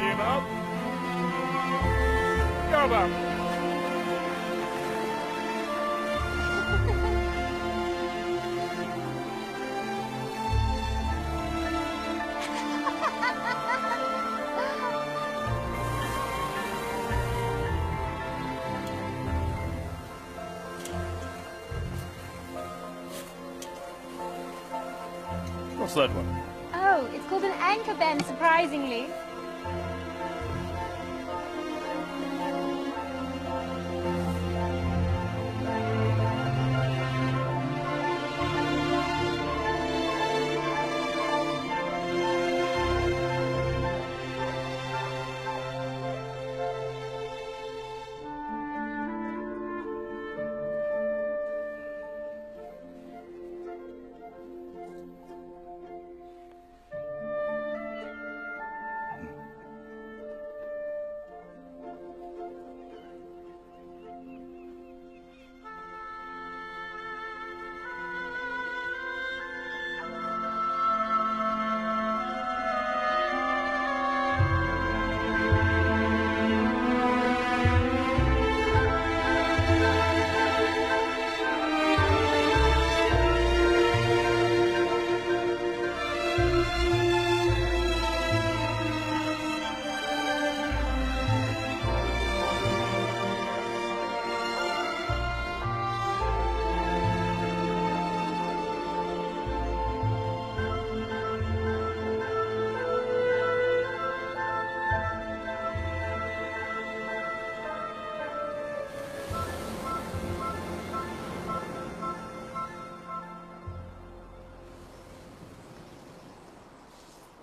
steamer. Go about. What's that one? Oh, it's called an anchor bend, surprisingly.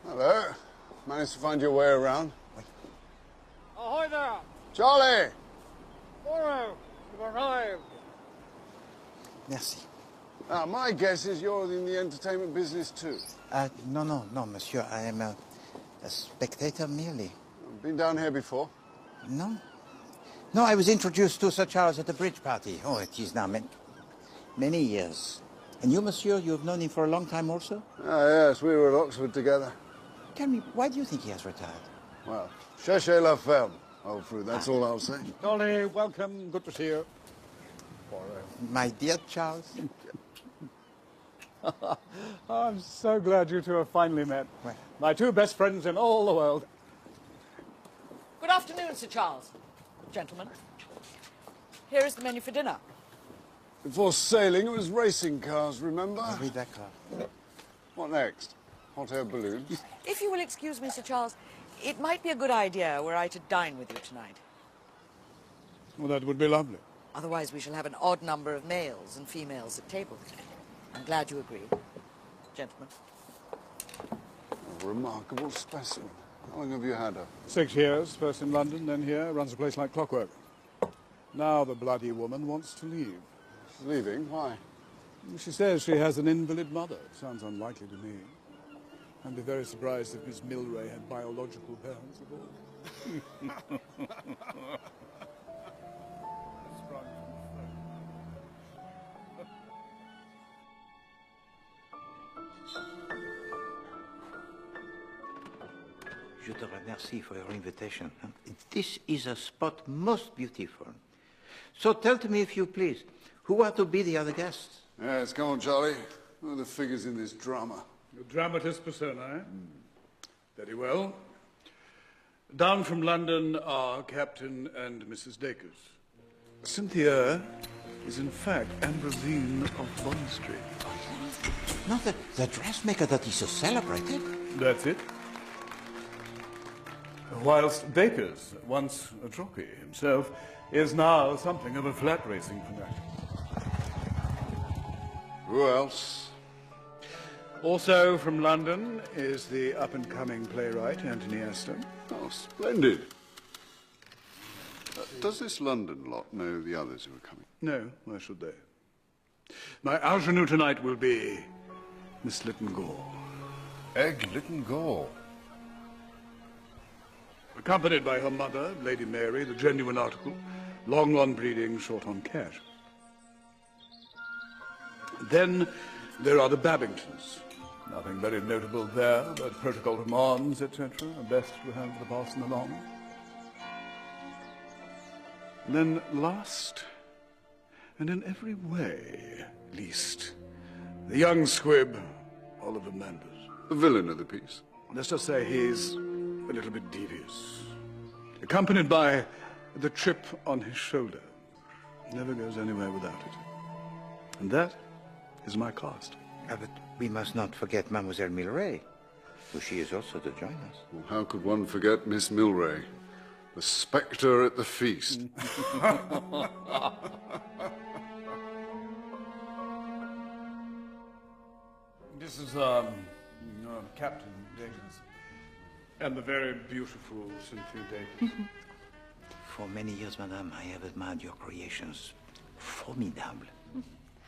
Hello. Managed to find your way around? Ahoy there! Charlie! Morrow, you've arrived. Merci. Now, my guess is you're in the entertainment business too. No, monsieur. I am a spectator merely. Been down here before? No. No, I was introduced to Sir Charles at a bridge party. Oh, it is now many years. And you, monsieur, you have known him for a long time also? Ah, yes, we were at Oxford together. Tell me, why do you think he has retired? Well, cherchez la ferme, old fruit, that's all I'll say. Dolly, welcome. Good to see you. My dear Charles. I'm so glad you two have finally met. Well. My two best friends in all the world. Good afternoon, Sir Charles. Gentlemen, here is the menu for dinner. Before sailing, it was racing cars, remember? Oui, d'accord. What next? Hot air balloons? If you will excuse me, Sir Charles, it might be a good idea were I to dine with you tonight. Well, that would be lovely. Otherwise, we shall have an odd number of males and females at table. I'm glad you agree. Gentlemen. A remarkable specimen. How long have you had her? 6 years, first in London, then here, runs the place like clockwork. Now the bloody woman wants to leave. She's leaving? Why? She says she has an invalid mother. Sounds unlikely to me. I'd be very surprised if Miss Milray had biological parents at all. Je te remercie for your invitation. This is a spot most beautiful. So tell to me, if you please, who are to be the other guests? Yes, come on, Charlie. Who are the figures in this drama? The dramatist persona, eh? Very well. Down from London are Captain and Mrs. Dacres. Cynthia is, in fact, Ambrosine of Bond Street. Not the dressmaker that is so celebrated. That's it. Whilst Dacres, once a jockey himself, is now something of a flat racing fanatic. Who else? Also from London is the up-and-coming playwright, Anthony Astor. Oh, splendid. Does this London lot know the others who are coming? No, why should they? My ingenue tonight will be Miss Lytton Gore. Egg Lytton Gore. Accompanied by her mother, Lady Mary, the genuine article, long on breeding, short on cash. Then there are the Babingtons, Nothing very notable there, but protocol demands, etc. are best to have the passing along. Then last, and in every way, least, the young squib, Oliver Manders. The villain of the piece. Let's just say he's a little bit devious. Accompanied by the chip on his shoulder. Never goes anywhere without it. And that is my cast. But we must not forget Mademoiselle Milray, who she is also to join us. Well, how could one forget Miss Milray? The spectre at the feast. This is, Captain Dacres. And the very beautiful Cynthia Dacres. For many years, madame, I have admired your creations. Formidable.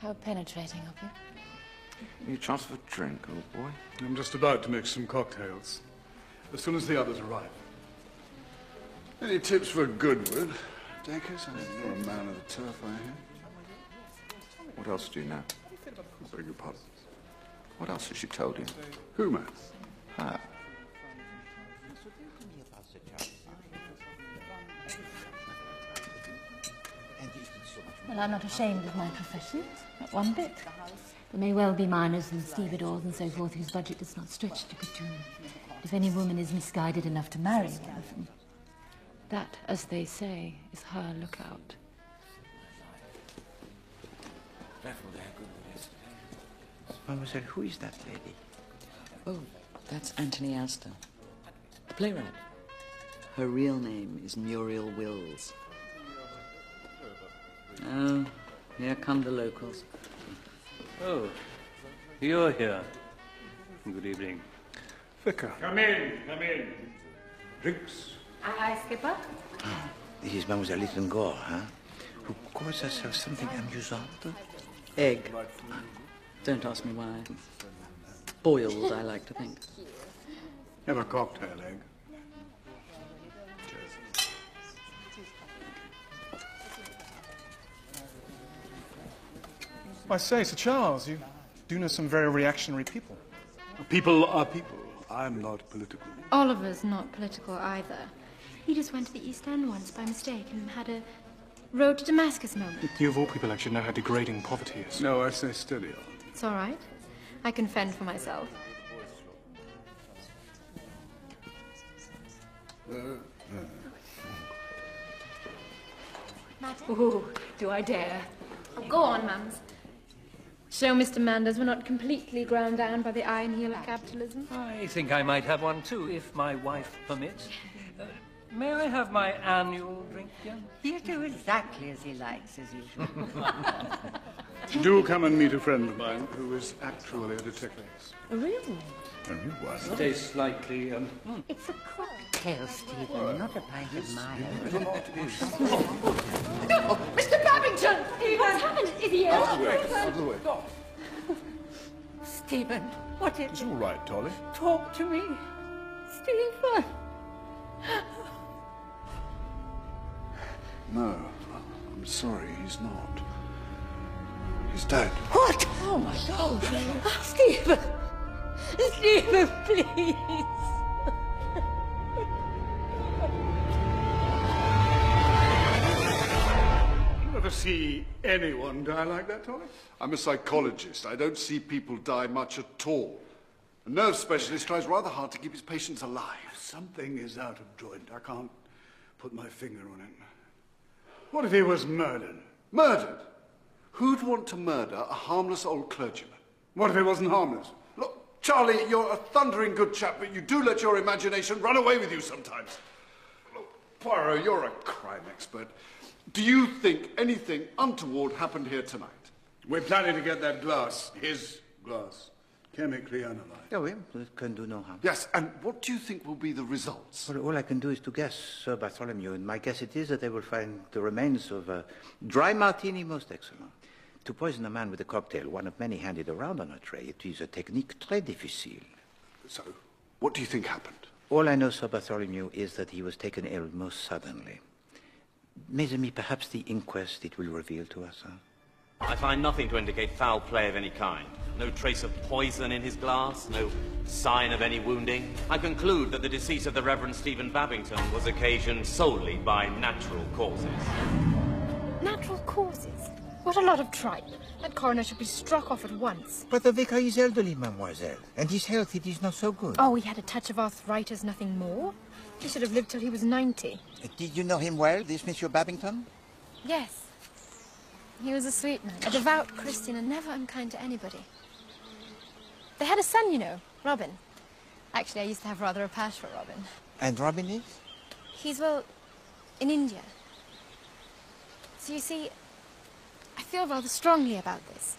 How penetrating of you. Any chance of a drink, old boy? I'm just about to mix some cocktails. As soon as the others arrive. Any tips for Goodwood? Dacres, you're a man of the turf, I hear. What else do you know? I beg your pardon. What else has she told you? Who, man? Her. Well, I'm not ashamed of my profession, not one bit. There may well be miners and stevedores and so forth whose budget does not stretch to couture. But if any woman is misguided enough to marry one of them, that, as they say, is her lookout. Mademoiselle, who is that lady? Oh, that's Anthony Astor, the playwright. Her real name is Muriel Wills. Oh, here come the locals. Oh, you're here. Good evening. Vicar. Come in, come in. Drinks. Aye, aye, Skipper. This is Mademoiselle Littengore, huh? Who calls herself something amusant. Egg. Don't ask me why. Boiled, I like to think. Have a cocktail, Egg. I say, Sir Charles, you do know some very reactionary people. People are people. I'm not political. Oliver's not political either. He just went to the East End once by mistake and had a road to Damascus moment. You of all people actually know how degrading poverty is. No, I say steady on. It's all right. I can fend for myself. Ooh, do I dare? Oh, go on, Mums. Show Mr. Manders we're not completely ground down by the iron heel of capitalism. I think I might have one too, if my wife permits. May I have my annual drink, Jan? He'll do exactly as he likes, as usual. Do come and meet a friend of mine who is actually a detective. Really? A new one. Tastes slightly, It's a cocktail, Stephen, not a pint of mine. Oh, Mr. Babington! Stephen! What's happened? Is he ill? Out of the way. Stephen, what is It's all right, Dolly. Talk to me. Stephen! No, I'm sorry, he's not. He's dead. What? Oh, my God. Stephen! Stephen, please! You ever see anyone die like that, Dolly? I'm a psychologist. I don't see people die much at all. A nerve specialist tries rather hard to keep his patients alive. Something is out of joint. I can't put my finger on it. What if he was murdered? Murdered? Who'd want to murder a harmless old clergyman? What if he wasn't harmless? Look, Charlie, you're a thundering good chap, but you do let your imagination run away with you sometimes. Look, Poirot, you're a crime expert. Do you think anything untoward happened here tonight? We're planning to get that glass, his glass, chemically analyzed. Oh, well, it can do no harm. Yes, and what do you think will be the results? Well, all I can do is to guess, Sir Bartholomew, and my guess it is that they will find the remains of a dry martini most excellent. To poison a man with a cocktail, one of many handed around on a tray, it is a technique très difficile. So, what do you think happened? All I know, Sir Bartholomew, is that he was taken ill most suddenly. Mes amis, perhaps the inquest it will reveal to us, huh? I find nothing to indicate foul play of any kind. No trace of poison in his glass, no sign of any wounding. I conclude that the decease of the Reverend Stephen Babington was occasioned solely by natural causes. Natural causes? What a lot of tripe. That coroner should be struck off at once. But the vicar is elderly, mademoiselle, and his health, it is not so good. Oh, he had a touch of arthritis, nothing more. He should have lived till he was 90. Did you know him well, this Monsieur Babington? Yes. He was a sweet man, a devout Christian, and never unkind to anybody. They had a son, you know, Robin. Actually, I used to have rather a pash for Robin. And Robin is? He's, well, in India. So you see, I feel rather strongly about this.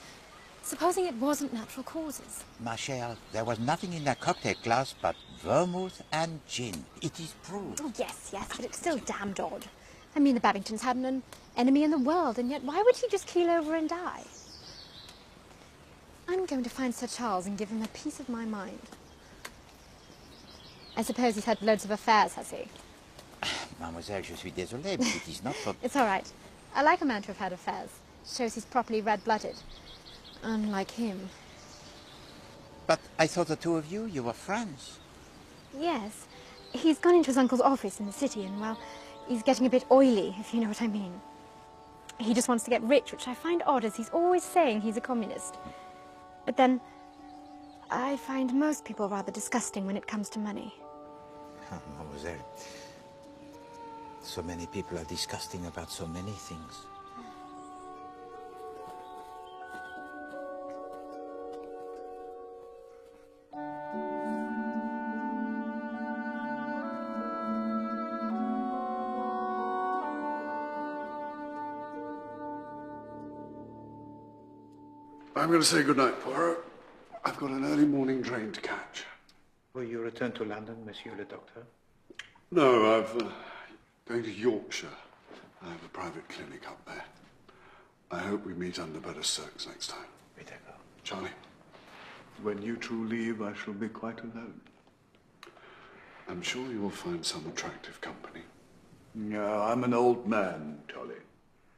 Supposing it wasn't natural causes. Ma chère, there was nothing in that cocktail glass but vermouth and gin. It is proved. Oh, yes, but it's still damned odd. I mean, the Babingtons hadn't an enemy in the world, and yet why would he just keel over and die? I'm going to find Sir Charles and give him a piece of my mind. I suppose he's had loads of affairs, has he? Mademoiselle, je suis désolé, but it is not for... It's all right. I like a man to have had affairs. Shows he's properly red-blooded. Unlike him. But I thought the two of you were friends. Yes. He's gone into his uncle's office in the city and, well, he's getting a bit oily, if you know what I mean. He just wants to get rich, which I find odd, as he's always saying he's a communist. But then, I find most people rather disgusting when it comes to money. Mademoiselle, so many people are disgusting about so many things. I'm going to say goodnight, Poirot. I've got an early morning train to catch. Will you return to London, Monsieur le Docteur? No, going to Yorkshire. I have a private clinic up there. I hope we meet under better circs next time. Charlie, when you two leave, I shall be quite alone. I'm sure you will find some attractive company. No, I'm an old man, Charlie.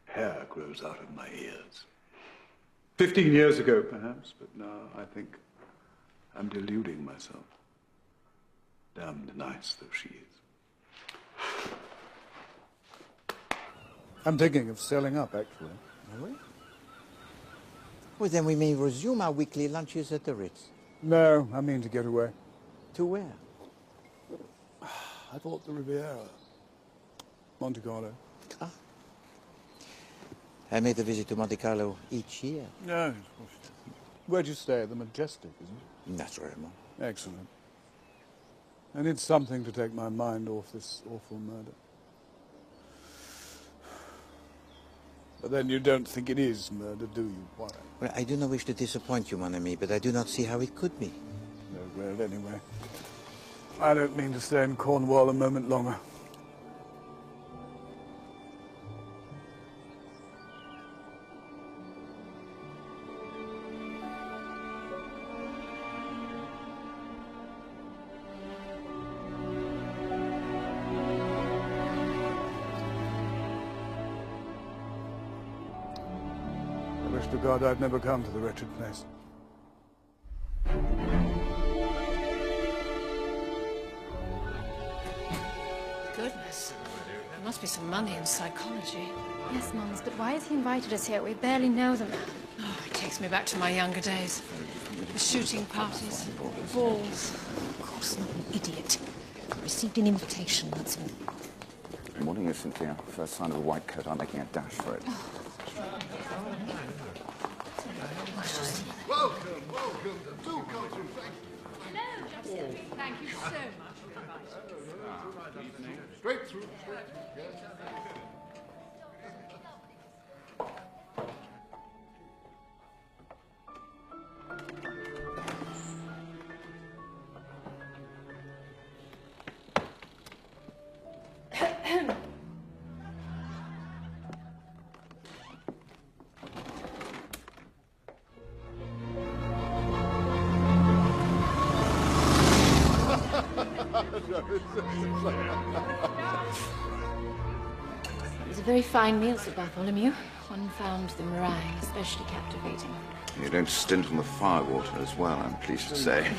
Hair grows out of my ears. 15 years ago, perhaps, but now I think I'm deluding myself. Damned nice though she is. I'm thinking of selling up, actually. Are we? Well, then we may resume our weekly lunches at the Ritz. No, I mean to get away. To where? I thought the Riviera. Monte Carlo. Ah. I make the visit to Monte Carlo each year. No, of course. Where'd you stay? The Majestic, isn't it? Naturellement. Excellent. I need something to take my mind off this awful murder. But then you don't think it is murder, do you, Poirot? Well, I do not wish to disappoint you, mon ami, but I do not see how it could be. No, well, anyway. I don't mean to stay in Cornwall a moment longer. I wish to God I'd never come to the wretched place. Goodness. There must be some money in psychology. Yes, Mums, but why has he invited us here? We barely know the man. Oh, it takes me back to my younger days. The shooting parties, balls. Of course, not an idiot. Received an invitation, that's all. Good morning, Miss Cynthia. First sign of a white coat, I'm making a dash for it. Welcome. Do come through. Hello, Justin. Thank you so much for inviting me. Straight through. It was a very fine meal, Sir Bartholomew. One found the meringue especially captivating. You don't stint on the firewater as well, I'm pleased to say.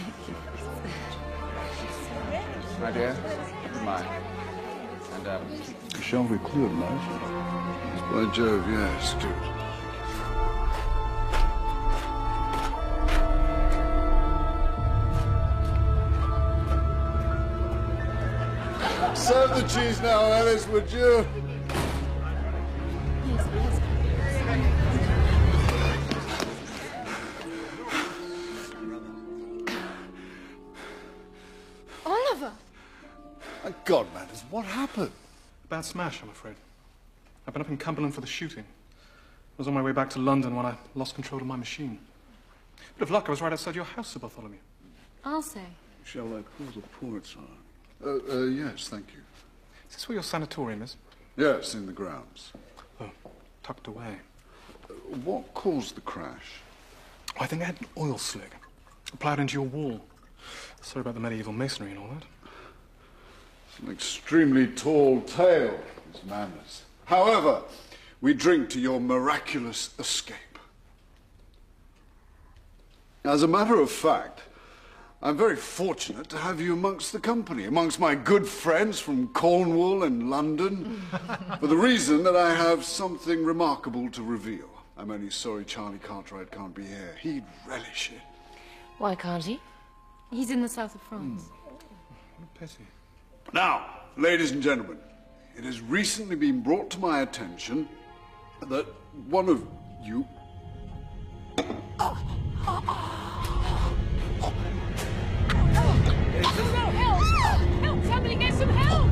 My dear, mine. And, shall we clear nice? By Jove, yes, do. Serve the cheese now, Alice, would you? Oliver! My God, Matters, what happened? Bad smash, I'm afraid. I've been up in Cumberland for the shooting. I was on my way back to London when I lost control of my machine. Bit of luck, I was right outside your house, Sir Bartholomew. I'll say. Shall I pour the port, sir? Yes, thank you. Is this where your sanatorium is? Yes, in the grounds. Oh, tucked away. What caused the crash? I think I had an oil slick. Plowed into your wall. Sorry about the medieval masonry and all that. It's an extremely tall tale, Miss Manners. However, we drink to your miraculous escape. As a matter of fact, I'm very fortunate to have you amongst the company, amongst my good friends from Cornwall and London, for the reason that I have something remarkable to reveal. I'm only sorry Charlie Cartwright can't be here. He'd relish it. Why can't he? He's in the south of France. What a pity. Now, ladies and gentlemen, it has recently been brought to my attention that one of you... Help! Help! Somebody get some help!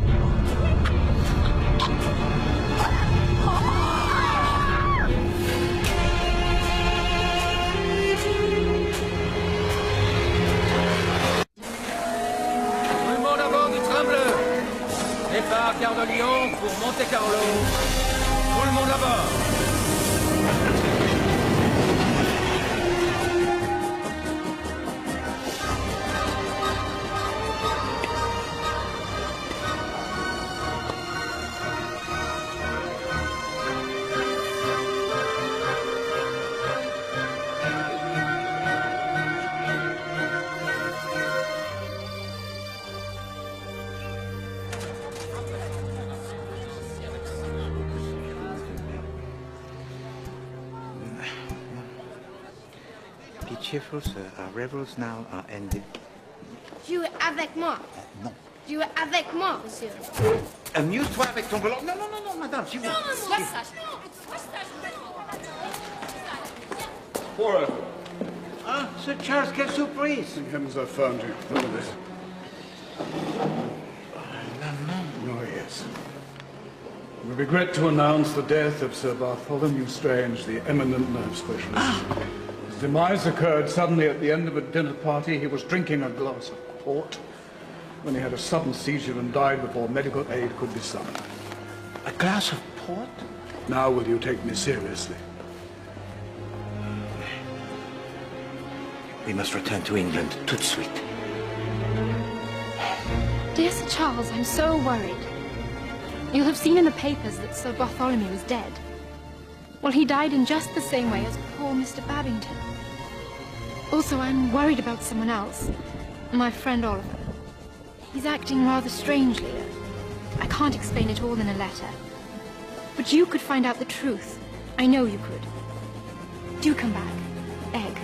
Tout le monde à bord du train bleu. Départ Gare de Lyon pour Monte-Carlo. Tout le monde à bord. Be cheerful, sir. Our revels now are ended. Jouez avec moi. Non. Jouez avec moi, monsieur. Amuse-toi avec ton volant. Non, non, non, non, madame, s'il vous plaît. Poirot. Ah, Sir Charles, quelle surprise! Thank heavens I found you. Look at this. Oh, yes. We regret to announce the death of Sir Bartholomew Strange, the eminent nerve specialist. His demise occurred suddenly at the end of a dinner party. He was drinking a glass of port when he had a sudden seizure and died before medical aid could be summoned. A glass of port? Now will you take me seriously? We must return to England tout de suite. Dear Sir Charles, I'm so worried. You'll have seen in the papers that Sir Bartholomew is dead. Well, he died in just the same way as poor Mr. Babington. Also, I'm worried about someone else. My friend Oliver. He's acting rather strangely. I can't explain it all in a letter. But you could find out the truth. I know you could. Do come back. Egg.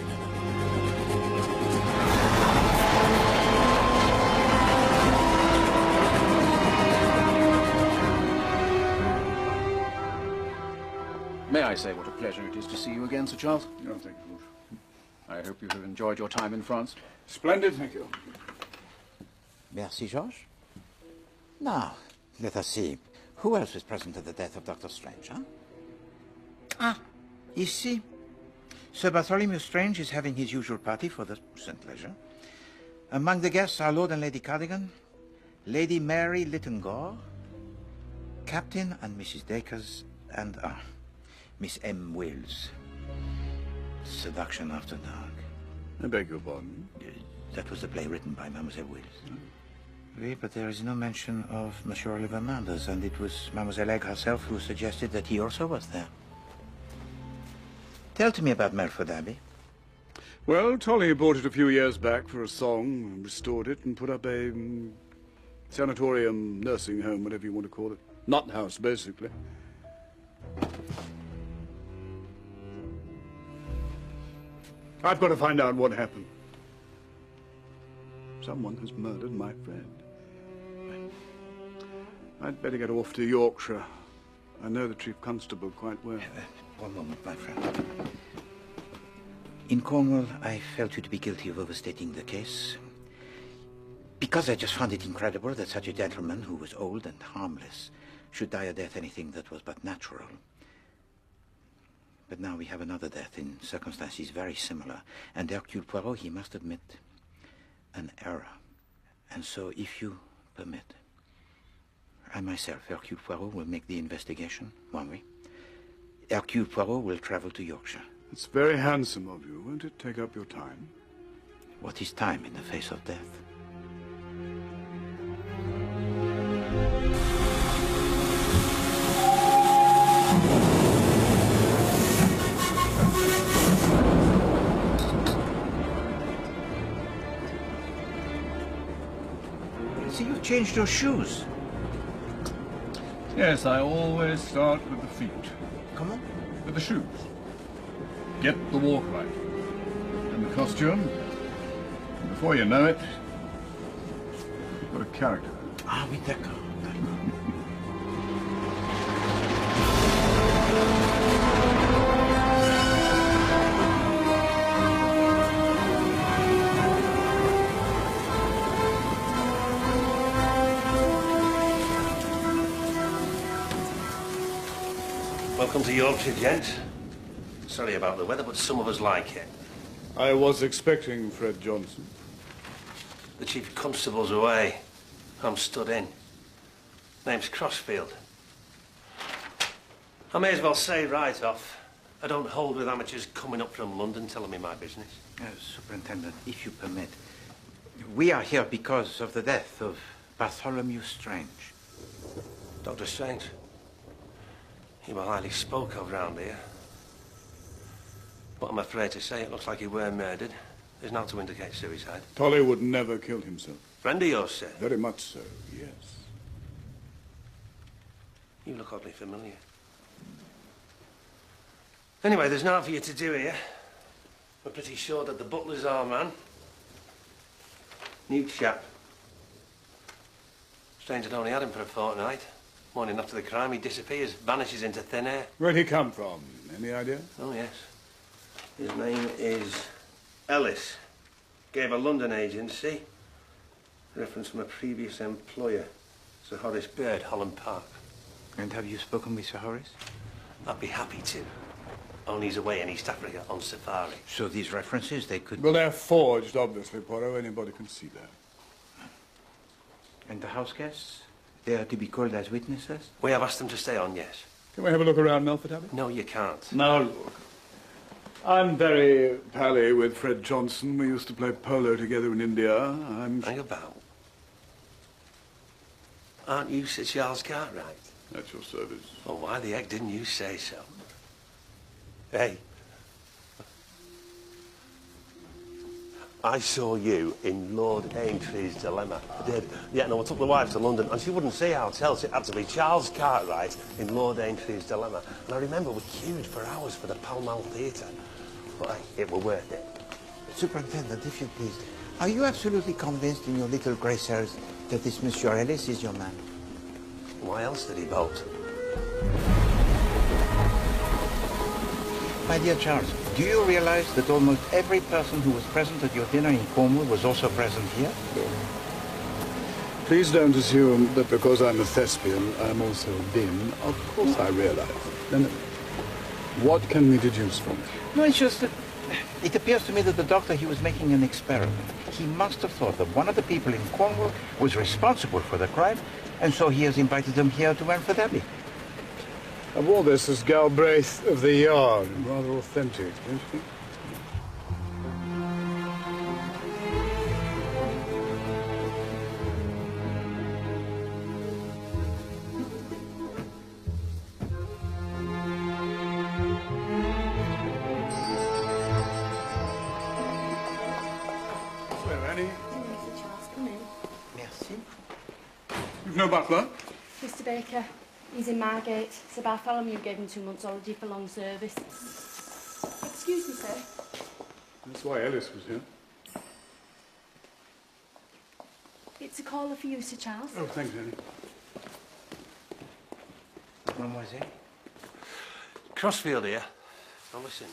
May I say what a pleasure it is to see you again, Sir Charles? No, thank you. I hope you have enjoyed your time in France. Splendid, thank you. Merci, Georges. Now, let us see. Who else was present at the death of Dr. Strange, huh? Ah, ici. Sir Bartholomew Strange is having his usual party for the present leisure. Among the guests are Lord and Lady Cardigan, Lady Mary Littengore, Captain and Mrs. Dacres, and, Miss M. Wills. Seduction After Dark. I beg your pardon? That was the play written by Mademoiselle Wills. Oui, but there is no mention of Monsieur Oliver Manders, and it was Mademoiselle Egg herself who suggested that he also was there. Tell to me about Melford Abbey. Well, Tolly bought it a few years back for a song, and restored it, and put up a sanatorium, nursing home, whatever you want to call it. Nut house, basically. I've got to find out what happened. Someone has murdered my friend. I'd better get off to Yorkshire. I know the Chief Constable quite well. One moment, my friend. In Cornwall, I felt you to be guilty of overstating the case. Because I just found it incredible that such a gentleman who was old and harmless should die a death anything that was but natural. But now we have another death in circumstances very similar. And Hercule Poirot, he must admit an error. And so, if you permit, I myself, Hercule Poirot, will make the investigation, won't we? Hercule Poirot will travel to Yorkshire. It's very handsome of you. Won't it take up your time? What is time in the face of death? See, you've changed your shoes. Yes, I always start with the feet. Come on. With the shoes. Get the walk right. And the costume. And before you know it, you've got a character. Ah, oui, d'accord. Welcome to Yorkshire, gents. Sorry about the weather, but some of us like it. I was expecting Fred Johnson. The Chief Constable's away. I'm stood in. Name's Crossfield. I may as well say right off, I don't hold with amateurs coming up from London telling me my business. Superintendent, if you permit, we are here because of the death of Bartholomew Strange. Dr. Strange? He was highly spoke of round here. But I'm afraid to say it looks like he were murdered. There's nothing to indicate suicide. Tolly would never kill himself. Friend of yours, sir? Very much so, yes. You look oddly familiar. Anyway, there's nothing for you to do here. We're pretty sure that the butler's our man. New chap. Strange had only had him for a fortnight. Morning after the crime, he disappears, vanishes into thin air. Where'd he come from? Any idea? Oh, yes. His name is Ellis. Gave a London agency. Reference from a previous employer. Sir Horace Bird, Holland Park. And have you spoken with Sir Horace? I'd be happy to. Only he's away in East Africa on safari. So these references, they could... Well, they're forged, obviously, Poirot. Anybody can see that. And the house guests? They are to be called as witnesses? We have asked them to stay on, yes. Can we have a look around Melford Abbey? No, you can't. Now, look. I'm very pally with Fred Johnson. We used to play polo together in India. Hang about. Aren't you Sir Charles Cartwright? At your service. Well, why the heck didn't you say so? Hey. I saw you in Lord Aintrey's Dilemma. I did. Yeah, no, I took the wife to London, and she wouldn't see how to tell. It had to be Charles Cartwright in Lord Aintrey's Dilemma. And I remember we queued for hours for the Pall Mall Theatre. But hey, it were worth it. Superintendent, if you please, are you absolutely convinced in your little grey hairs that this Monsieur Ellis is your man? Why else did he bolt? My dear Charles, do you realize that almost every person who was present at your dinner in Cornwall was also present here? Please don't assume that because I'm a thespian, I'm also a bin. Of course I realize. Then, what can we deduce from it? No, it's just that it appears to me that the doctor, he was making an experiment. He must have thought that one of the people in Cornwall was responsible for the crime, and so he has invited them here to Melford Abbey. I wore this as Galbraith of the Yard. Rather authentic, don't you think? no butler? Mr. Baker, he's in Margate. Sir Bartholomew gave him 2 months holiday for long service. Excuse me, sir. That's why Ellis was here. It's a caller for you, Sir Charles. Oh, thanks, Annie. Mademoiselle? Crossfield here. Now listen,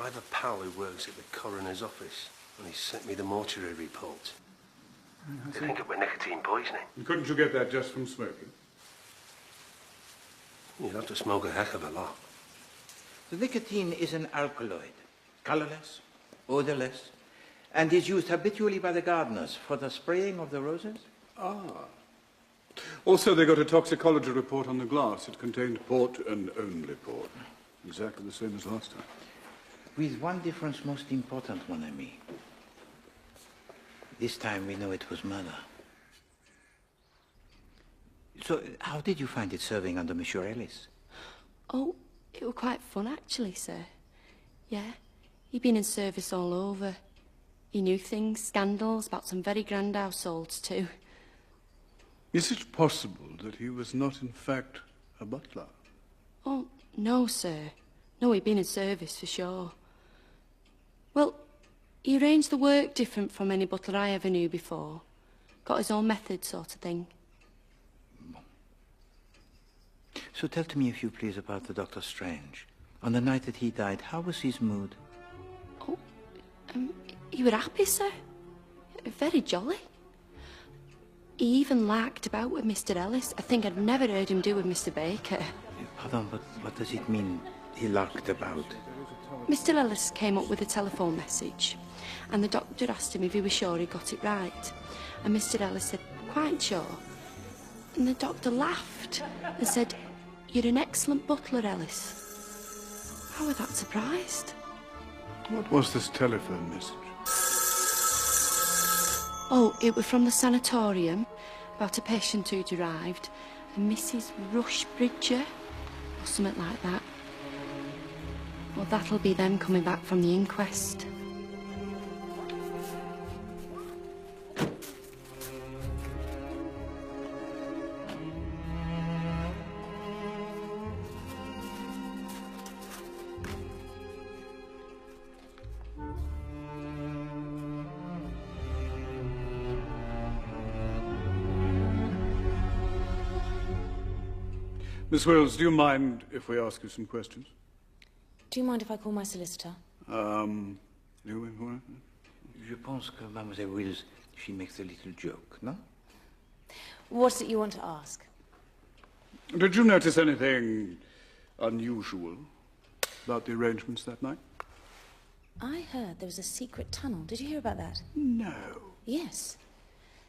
I have a pal who works at the coroner's office, and he sent me the mortuary report. They think it was nicotine poisoning. And couldn't you get that just from smoking? You'd have to smoke a heck of a lot. The nicotine is an alkaloid, colorless, odorless, and is used habitually by the gardeners for the spraying of the roses. Ah. Also, they got a toxicology report on the glass. It contained port and only port. Exactly the same as last time. With one difference most important, mon ami. This time we know it was murder. So, how did you find it serving under Monsieur Ellis? Oh, it was quite fun, actually, sir. Yeah, he'd been in service all over. He knew things, scandals, about some very grand households, too. Is it possible that he was not, in fact, a butler? Oh, no, sir. No, he'd been in service, for sure. Well, he arranged the work different from any butler I ever knew before. Got his own method, sort of thing. So tell to me, if you please, about the Dr. Strange. On the night that he died, how was his mood? Oh, he were happy, sir. Very jolly. He even larked about with Mr. Ellis, a thing I'd never heard him do with Mr. Baker. Pardon, but what does it mean, he larked about? Mr. Ellis came up with a telephone message, and the doctor asked him if he was sure he got it right. And Mr. Ellis said, quite sure. And the doctor laughed and said, "You're an excellent butler, Ellis." I was that surprised. What was this telephone message? Oh, it was from the sanatorium, about a patient who'd arrived, a Mrs. Rushbridger, or something like that. Well, that'll be them coming back from the inquest. Miss Wills, do you mind if we ask you some questions? Do you mind if I call my solicitor? Je pense que Mademoiselle Wills, she makes a little joke, no? What's it you want to ask? Did you notice anything unusual about the arrangements that night? I heard there was a secret tunnel. Did you hear about that? No. Yes.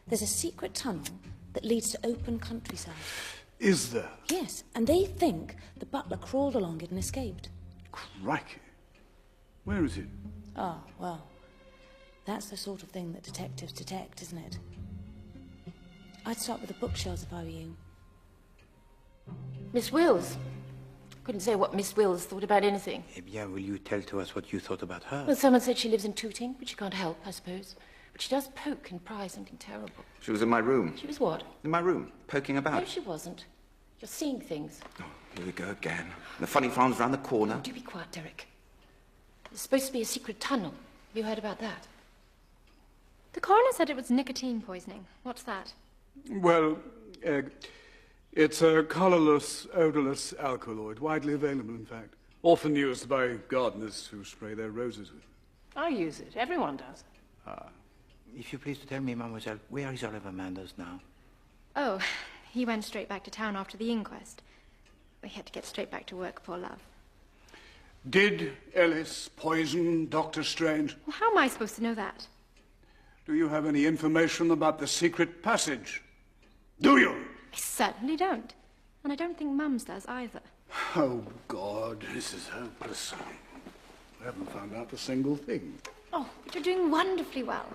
There's a secret tunnel that leads to open countryside. Is there? Yes, and they think the butler crawled along it and escaped. Crikey. Where is it? Oh, well, that's the sort of thing that detectives detect, isn't it? I'd start with the bookshelves if I were you. Miss Wills? Couldn't say what Miss Wills thought about anything. Eh bien, will you tell to us what you thought about her? Well, someone said she lives in Tooting, which you can't help, I suppose. But she does poke and pry something terrible. She was in my room. She was what? In my room, poking about. No, she wasn't. You're seeing things. Oh, here we go again. The funny farm's round the corner. Do be quiet, Derek. There's supposed to be a secret tunnel. Have you heard about that? The coroner said it was nicotine poisoning. What's that? Well, it's a colourless, odourless alkaloid, widely available, in fact. Often used by gardeners who spray their roses with. I use it. Everyone does. If you please to tell me, Mademoiselle, where is Oliver Manders now? Oh, he went straight back to town after the inquest. We had to get straight back to work, poor love. Did Ellis poison Dr. Strange? Well, how am I supposed to know that? Do you have any information about the secret passage? Do you? I certainly don't. And I don't think Mum's does either. Oh, God, this is hopeless. I haven't found out a single thing. Oh, but you're doing wonderfully well.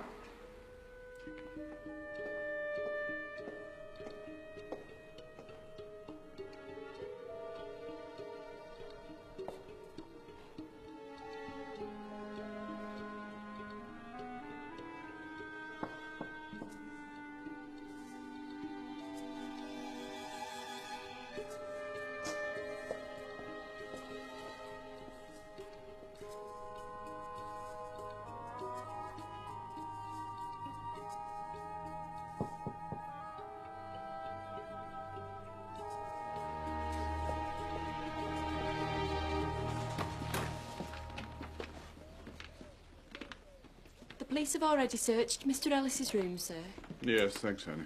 The police have already searched Mr. Ellis's room, sir. Yes, thanks, honey.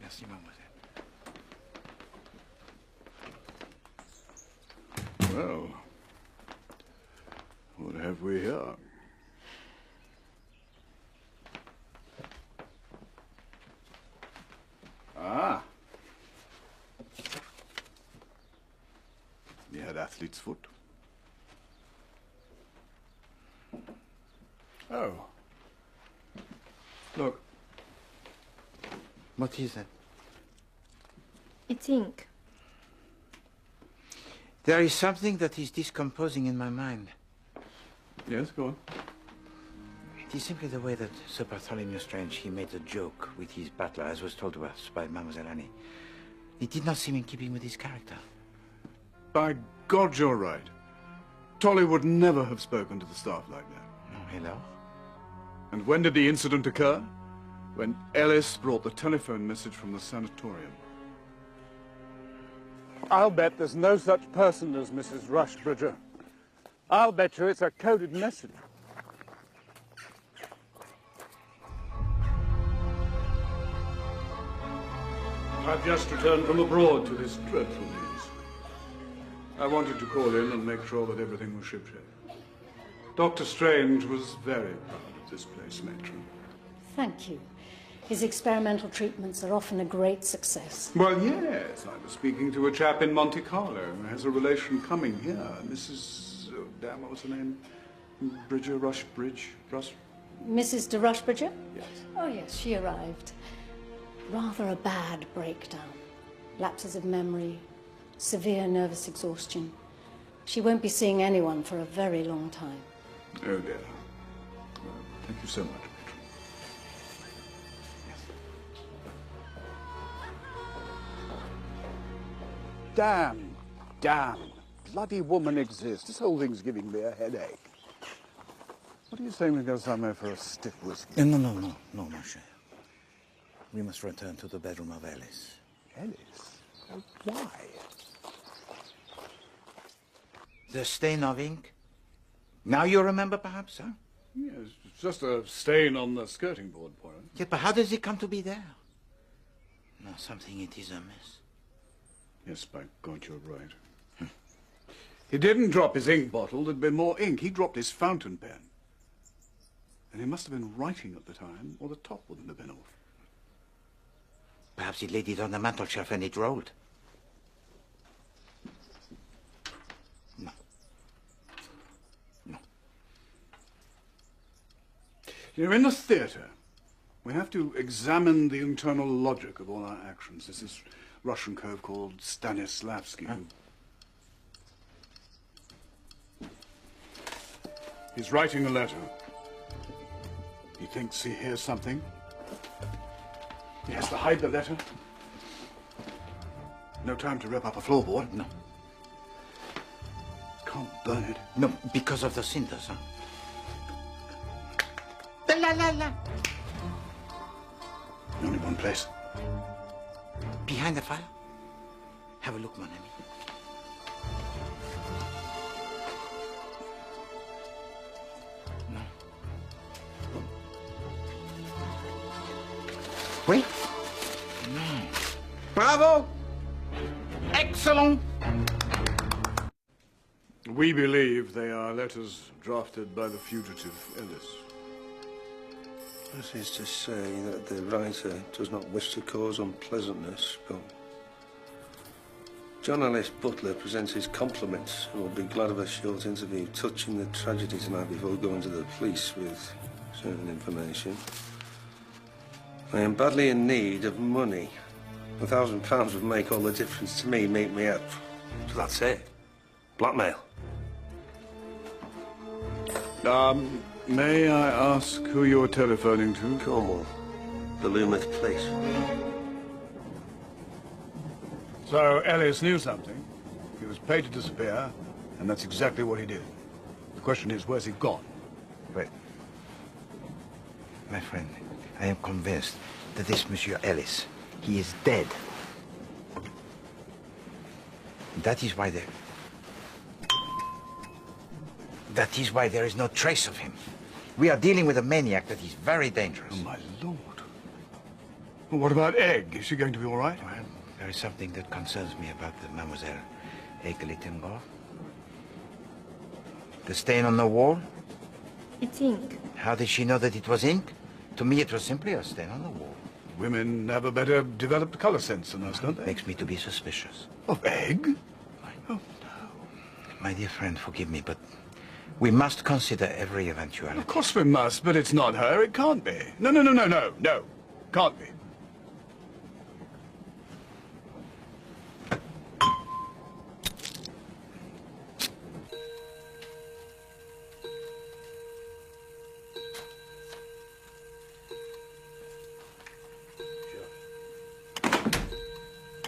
Merci, mademoiselle. Well, what have we here? Ah. He had athlete's foot. Oh. Look. What is that? It's ink. There is something that is decomposing in my mind. Yes, go on. It is simply the way that Sir Bartholomew Strange, he made a joke with his butler, as was told to us by Mademoiselle Annie. It did not seem in keeping with his character. By God, you're right. Tolly would never have spoken to the staff like that. Oh, hello? And when did the incident occur? When Ellis brought the telephone message from the sanatorium. I'll bet there's no such person as Mrs. Rushbridger. I'll bet you it's a coded message. I've just returned from abroad to this dreadful news. I wanted to call in and make sure that everything was shipshape. Dr. Strange was very proud of this place, Matron. Thank you. His experimental treatments are often a great success. Well, yes. I was speaking to a chap in Monte Carlo who has a relation coming here. Mrs. Oh, damn, what was her name? Rushbridge? Mrs. de Rushbridger? Yes. Oh, yes, she arrived. Rather a bad breakdown. Lapses of memory, severe nervous exhaustion. She won't be seeing anyone for a very long time. Oh, dear. Well, thank you so much, Matron. Damn. Bloody woman exists. This whole thing's giving me a headache. What are you saying we go somewhere for a stiff whiskey? No, mon cher. We must return to the bedroom of Ellis. Ellis? Why? The stain of ink? Now you remember, perhaps, huh? Yes, it's just a stain on the skirting board, Poirot. Yeah, but how does it come to be there? No, something it is amiss. Yes, by God, you're right. He didn't drop his ink bottle. There'd been more ink. He dropped his fountain pen. And he must have been writing at the time, or the top wouldn't have been off. Perhaps he laid it on the mantelshelf and it rolled. No. You know, in the theatre, we have to examine the internal logic of all our actions. There's this Russian cove called Stanislavski. He's writing a letter. He thinks he hears something. He has to hide the letter. No time to rip up a floorboard. No. Can't burn it. No, because of the cinders, huh? Only one place. Behind the fire? Have a look, mon ami. No. Oui? No. Bravo! Excellent! We believe they are letters drafted by the fugitive Ellis. This is to say that the writer does not wish to cause unpleasantness, but John Ellis Butler presents his compliments and will be glad of a short interview touching the tragedy tonight before going to the police with certain information. I am badly in need of money. £1,000 would make all the difference to me, meet me up. So that's it. Blackmail. May I ask who you're telephoning to? Cornwall. The Loomis Police. So Ellis knew something. He was paid to disappear, and that's exactly what he did. The question is, where's he gone? Well, my friend, I am convinced that this Monsieur Ellis, he is dead. That is why there is no trace of him. We are dealing with a maniac that is very dangerous. Oh, my lord. Well, what about Egg? Is she going to be all right? Well, there is something that concerns me about the Mademoiselle Egg Littengore. The stain on the wall? It's ink. How did she know that it was ink? To me, it was simply a stain on the wall. Women have a better developed color sense than us, don't they? Makes me to be suspicious. Of Egg? Oh, no. My dear friend, forgive me, but we must consider every eventuality. Of course we must, but it's not her. It can't be. No. Can't be.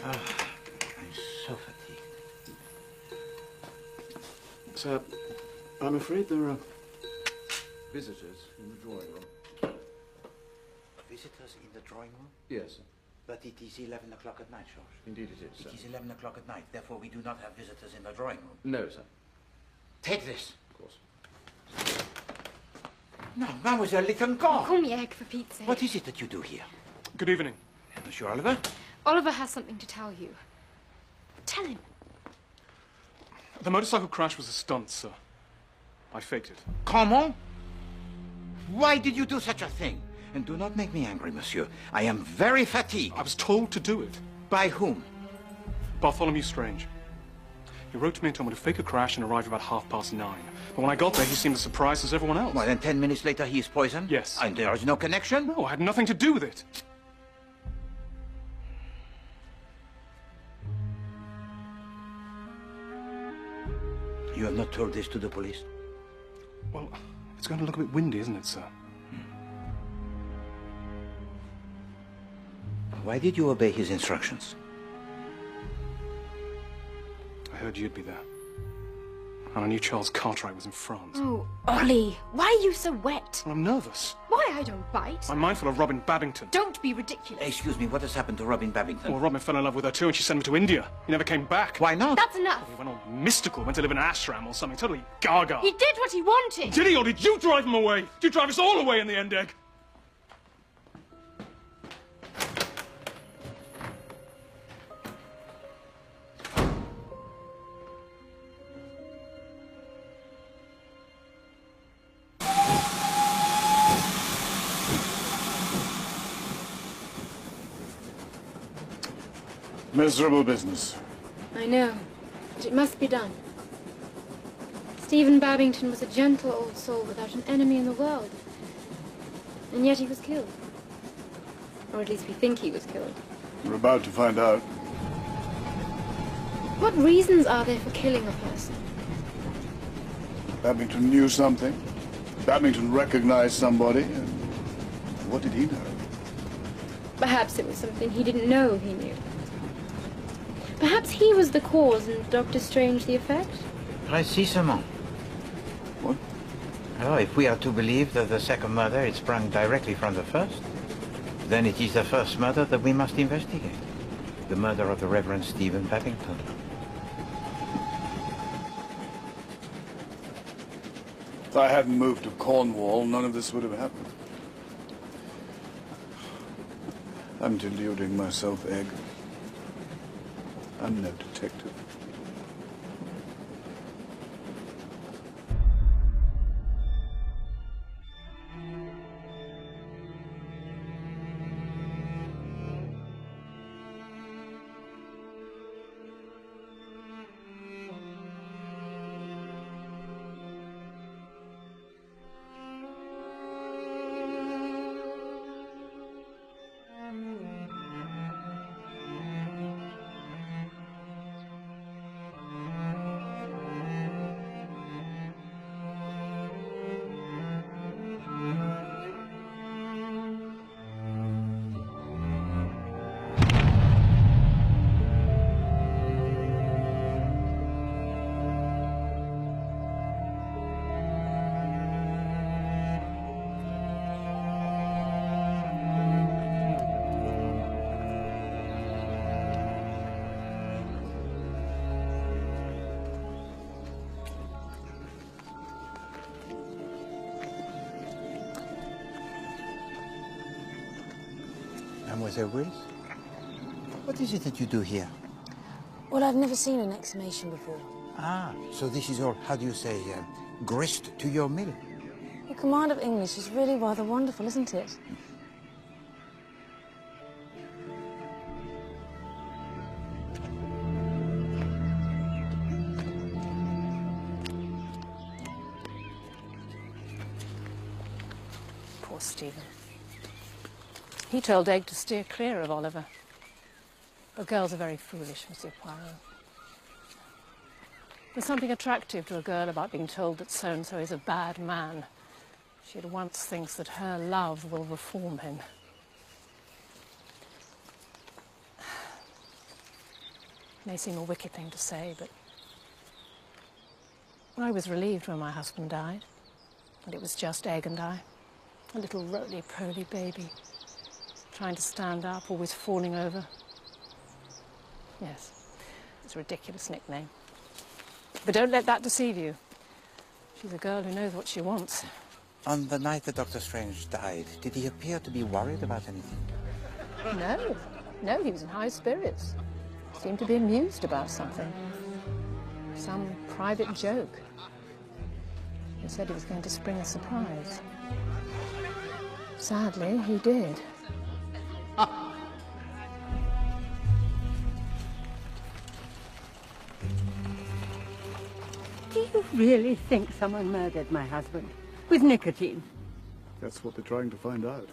I'm so fatigued. Sir, I'm afraid there are visitors in the drawing room. Visitors in the drawing room? Yes, sir. But it is 11 o'clock at night, George. Indeed it is, sir. It is 11 o'clock at night, therefore we do not have visitors in the drawing room. No, sir. Take this. Of course. No, Mademoiselle Littengore. Call me Egg, for Pete's sake. What is it that you do here? Good evening. Monsieur Oliver? Oliver has something to tell you. Tell him. The motorcycle crash was a stunt, sir. I faked it. Comment? Why did you do such a thing? And do not make me angry, monsieur. I am very fatigued. I was told to do it. By whom? Bartholomew Strange. He wrote to me and told me to fake a crash and arrive about 9:30. But when I got there, he seemed as surprised as everyone else. Well, then 10 minutes later he is poisoned? Yes. And there is no connection? No, I had nothing to do with it. You have not told this to the police? Well, it's going to look a bit windy, isn't it, sir? Why did you obey his instructions? I heard you'd be there. And I knew Charles Cartwright was in France. Oh, Ollie, why are you so wet? Well, I'm nervous. Why I don't bite? I'm mindful of Robin Babington. Don't be ridiculous. Excuse me, what has happened to Robin Babington? Well, Robin fell in love with her too, and she sent him to India. He never came back. Why not? That's enough. He went all mystical, went to live in an ashram or something, totally gaga. He did what he wanted. Did he, or did you drive him away? Did you drive us all away in the end, Egg? Miserable business. I know, but it must be done. Stephen Babington was a gentle old soul without an enemy in the world. And yet he was killed. Or at least we think he was killed. We're about to find out. What reasons are there for killing a person? Babington knew something. Babington recognized somebody. And what did he know? Perhaps it was something he didn't know he knew. Perhaps he was the cause and Dr. Strange the effect? Précisément. What? Oh, if we are to believe that the second murder is sprung directly from the first, then it is the first murder that we must investigate. The murder of the Reverend Stephen Babington. If I hadn't moved to Cornwall, none of this would have happened. I'm deluding myself, Egg. I'm no detective. Mademoiselle Wills? What is it that you do here? Well, I've never seen an exhumation before. Ah, so this is all, how do you say, grist to your mill? Your command of English is really rather wonderful, isn't it? Poor Stephen. He told Egg to steer clear of Oliver. But girls are very foolish, Monsieur Poirot. There's something attractive to a girl about being told that so-and-so is a bad man. She at once thinks that her love will reform him. May seem a wicked thing to say, but I was relieved when my husband died, and it was just Egg and I, a little roly-poly baby, trying to stand up, always falling over. Yes, it's a ridiculous nickname. But don't let that deceive you. She's a girl who knows what she wants. On the night that Dr. Strange died, did he appear to be worried about anything? No, he was in high spirits. Seemed to be amused about something. Some private joke. He said he was going to spring a surprise. Sadly, he did. Do you really think someone murdered my husband with nicotine? That's what they're trying to find out.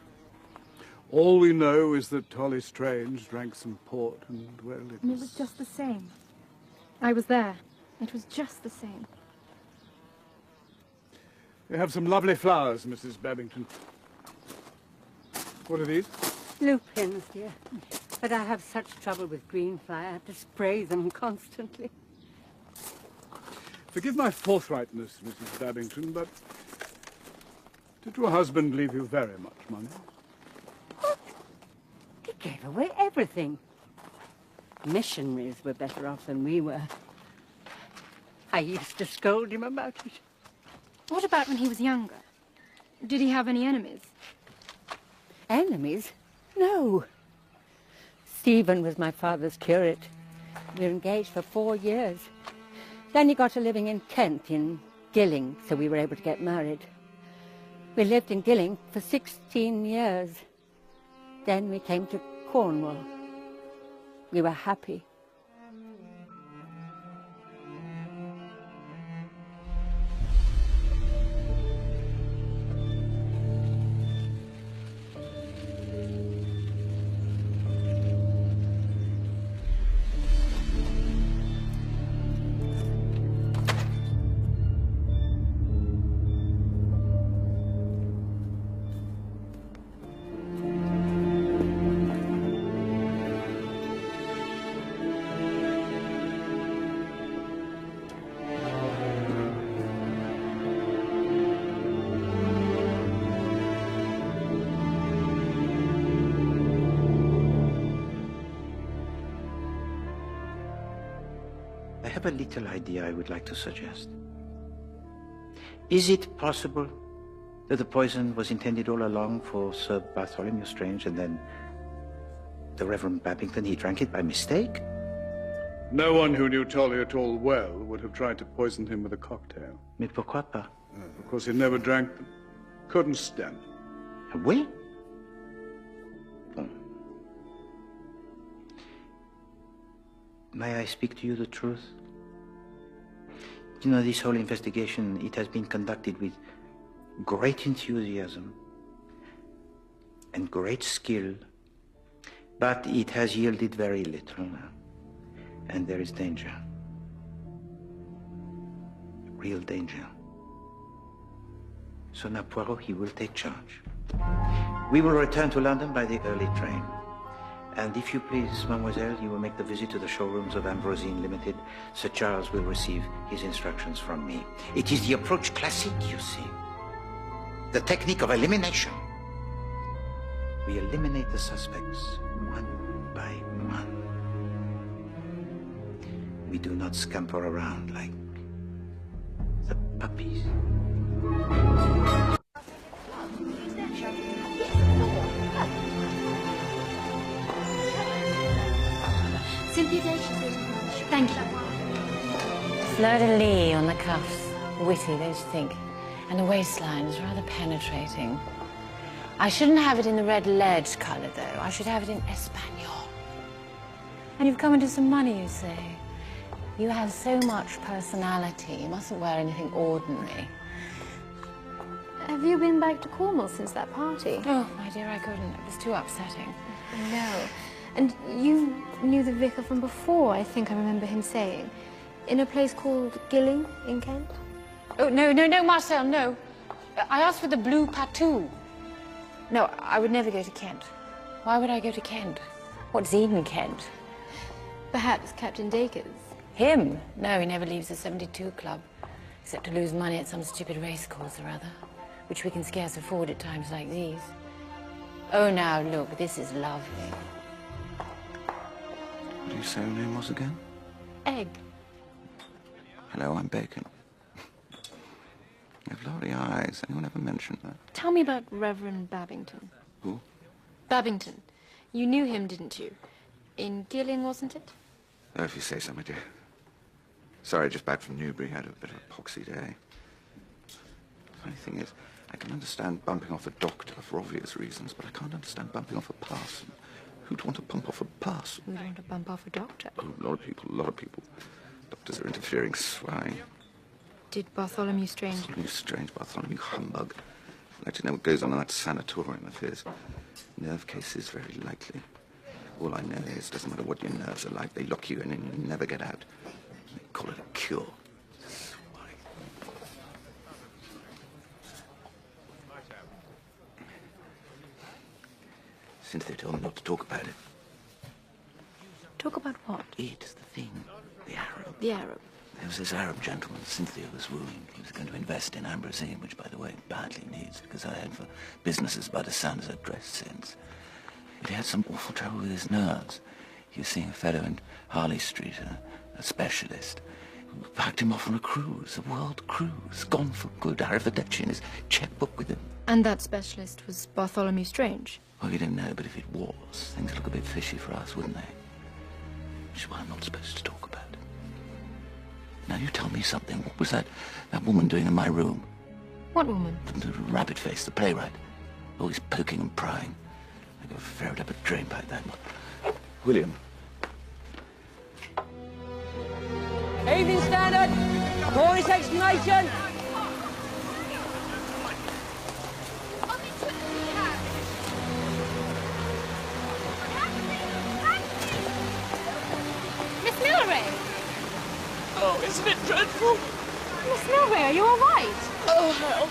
All we know is that Holly Strange drank some port and, well, And it was just the same. I was there. It was just the same. You have some lovely flowers, Mrs. Babington. What are these? Lupins, dear. But I have such trouble with green fly, I have to spray them constantly. Forgive my forthrightness, Mrs. Babington, but did your husband leave you very much money? What? He gave away everything. Missionaries were better off than we were. I used to scold him about it. What about when he was younger? Did he have any enemies? Enemies? No. Stephen was my father's curate. We were engaged for 4 years. Then he got a living in Kent, in Gilling, so we were able to get married. We lived in Gilling for 16 years. Then we came to Cornwall. We were happy. I have a little idea I would like to suggest. Is it possible that the poison was intended all along for Sir Bartholomew Strange and then the Reverend Babington, he drank it by mistake? No one who knew Tolly at all well would have tried to poison him with a cocktail. Mais pourquoi pas? Because he never drank them. Couldn't stand them. Oui? Bon. May I speak to you the truth? You know, this whole investigation, it has been conducted with great enthusiasm and great skill, but it has yielded very little, and there is danger. Real danger. So now Poirot, he will take charge. We will return to London by the early train. And if you please, mademoiselle, you will make the visit to the showrooms of Ambrosine Limited. Sir Charles will receive his instructions from me. It is the approach classique, you see. The technique of elimination. We eliminate the suspects one by one. We do not scamper around like the puppies. Cynthia Day, she says. Thank you. Fleur-de-lis on the cuffs. Witty, don't you think? And the waistline is rather penetrating. I shouldn't have it in the red lead colour, though. I should have it in Espanol. And you've come into some money, you say? You have so much personality. You mustn't wear anything ordinary. Have you been back to Cornwall since that party? Oh, my dear, I couldn't. It was too upsetting. No. And you knew the vicar from before, I think I remember him saying. In a place called Gilling in Kent? Oh, no, Marcel, no. I asked for the blue patou. No, I would never go to Kent. Why would I go to Kent? What's Eden, Kent? Perhaps Captain Dacres. Him? No, he never leaves the 72 Club, except to lose money at some stupid race course or other, which we can scarce afford at times like these. Oh, now, look, this is lovely. What did you say your name was again? Egg. Hello, I'm Bacon. You have lovely eyes. Anyone ever mentioned that? Tell me about Reverend Babington. Who? Babington. You knew him, didn't you? In Gilling, wasn't it? Oh, if you say so, my dear. Sorry, just back from Newbury. Had a bit of a poxy day. The funny thing is, I can understand bumping off a doctor for obvious reasons, but I can't understand bumping off a parson. Who'd want to bump off a parson? Who'd want to bump off a doctor? Oh, a lot of people. Doctors are interfering swine. Did Bartholomew Strange... Bartholomew Strange, Bartholomew humbug. I'd like to know what goes on in that sanatorium of his. Nerve cases, very likely. All I know is, doesn't matter what your nerves are like, they lock you in and you never get out. They call it a cure. Cynthia told me not to talk about it. Talk about what? It's the thing. The Arab. The Arab. There was this Arab gentleman Cynthia was wooing. He was going to invest in Ambrosine, which, by the way, badly needs, because I heard for businesses by the sound of dress sense. But he had some awful trouble with his nerves. He was seeing a fellow in Harley Street, a specialist, who packed him off on a cruise, a world cruise, gone for good, arrivederci in his checkbook with him. And that specialist was Bartholomew Strange? Well, we didn't know, but if it was, things would look a bit fishy for us, wouldn't they? Which is why I'm not supposed to talk about it. Now, you tell me something. What was that woman doing in my room? What woman? The rabbit face, the playwright. Always poking and prying. I got ferret up a drain pipe, that one. William. Evening Standard! Tourist explanation! Miss Milray! Oh, isn't it dreadful? Miss Milray, are you all right? Oh, hell.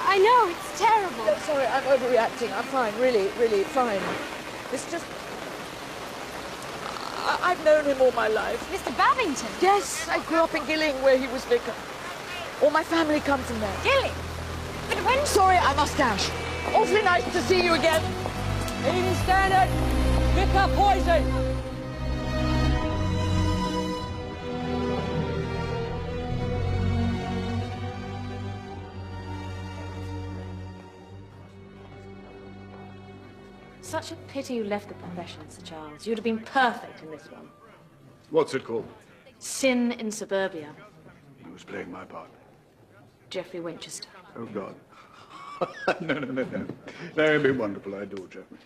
I know, it's terrible. No, sorry, I'm overreacting. I'm fine, really, really fine. It's just... I've known him all my life. Mr. Babington? Yes, I grew up in Gilling, where he was vicar. All my family come from there. Gilling? But when... Sorry, I must dash. Awfully nice to see you again. Evening Standard! Vicar poison! Such a pity you left the profession, Sir Charles. You'd have been perfect in this one. What's it called? Sin in Suburbia. Who's playing my part? Geoffrey Winchester. Oh, God. No. No, it'd be wonderful. I adore Geoffrey.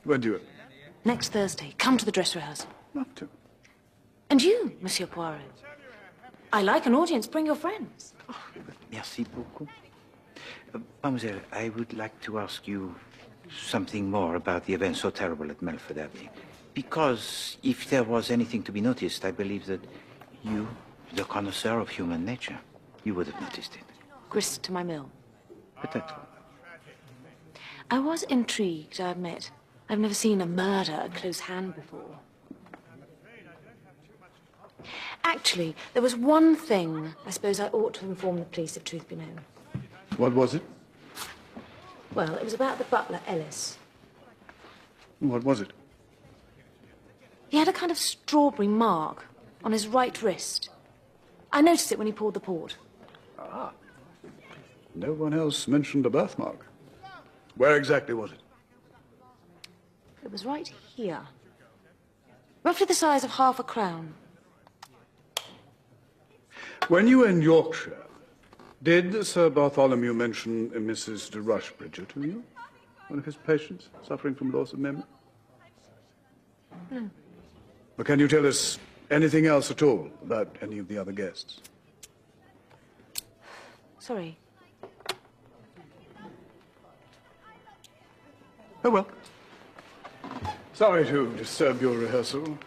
When do you? Next Thursday. Come to the dress rehearsal. Love to. And you, Monsieur Poirot. I like an audience. Bring your friends. Merci beaucoup. Mademoiselle, I would like to ask you something more about the event so terrible at Melford Abbey. Because if there was anything to be noticed, I believe that you, the connoisseur of human nature, you would have noticed it. Grist to my mill. Peut-être. I was intrigued, I admit. I've never seen a murder at close hand before. Actually, there was one thing I suppose I ought to inform the police if truth be known. What was it? Well, it was about the butler, Ellis. What was it? He had a kind of strawberry mark on his right wrist. I noticed it when he poured the port. Ah. No one else mentioned a birthmark. Where exactly was it? It was right here. Roughly the size of half a crown. When you were in Yorkshire, did Sir Bartholomew mention Mrs. de Rushbridger to you? One of his patients suffering from loss of memory? No. But can you tell us anything else at all about any of the other guests? Sorry. Oh, well. Sorry to disturb your rehearsal.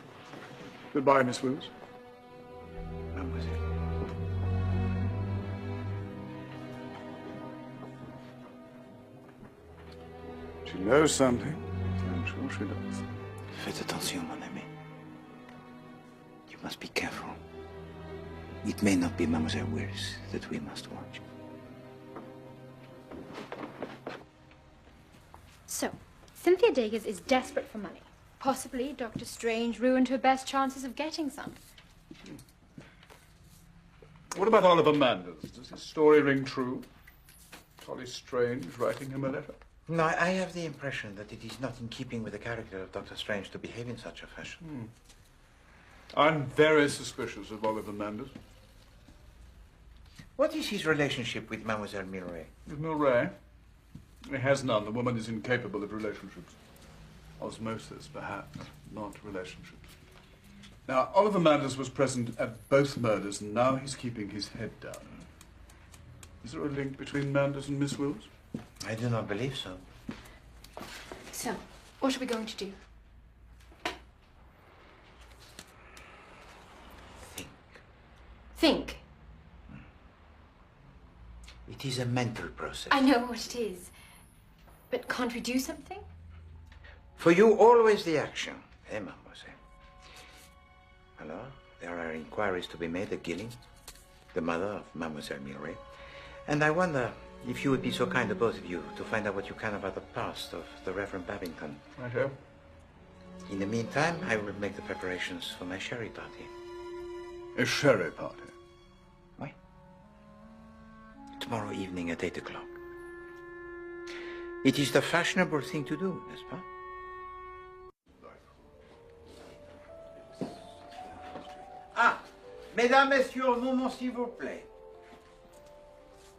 Goodbye, Miss Wills. Mademoiselle. She knows something. I'm sure she does. Faites attention, mon ami. You must be careful. It may not be Mademoiselle Wills that we must watch. So, Cynthia Dacres is desperate for money. Possibly Dr. Strange ruined her best chances of getting some. What about Oliver Manders? Does his story ring true? Holly Strange writing him a letter? No, I have the impression that it is not in keeping with the character of Dr. Strange to behave in such a fashion. I'm very suspicious of Oliver Manders. What is his relationship with Mademoiselle Milray? With Milray? He has none. The woman is incapable of relationships. Osmosis, perhaps, not relationships. Now, Oliver Manders was present at both murders, and now he's keeping his head down. Is there a link between Manders and Miss Wills? I do not believe so. So, what are we going to do? Think. It is a mental process. I know what it is. But can't we do something? For you, always the action, eh, mademoiselle? Alors, there are inquiries to be made at Gilling, the mother of Mademoiselle Milray. And I wonder if you would be so kind, the both of you, to find out what you can about the past of the Reverend Babington. Righto. In the meantime, I will make the preparations for my sherry party. A sherry party? Oui. Tomorrow evening at 8 o'clock. It is the fashionable thing to do, n'est-ce pas? Ah, mesdames, messieurs, un moment, s'il vous plaît.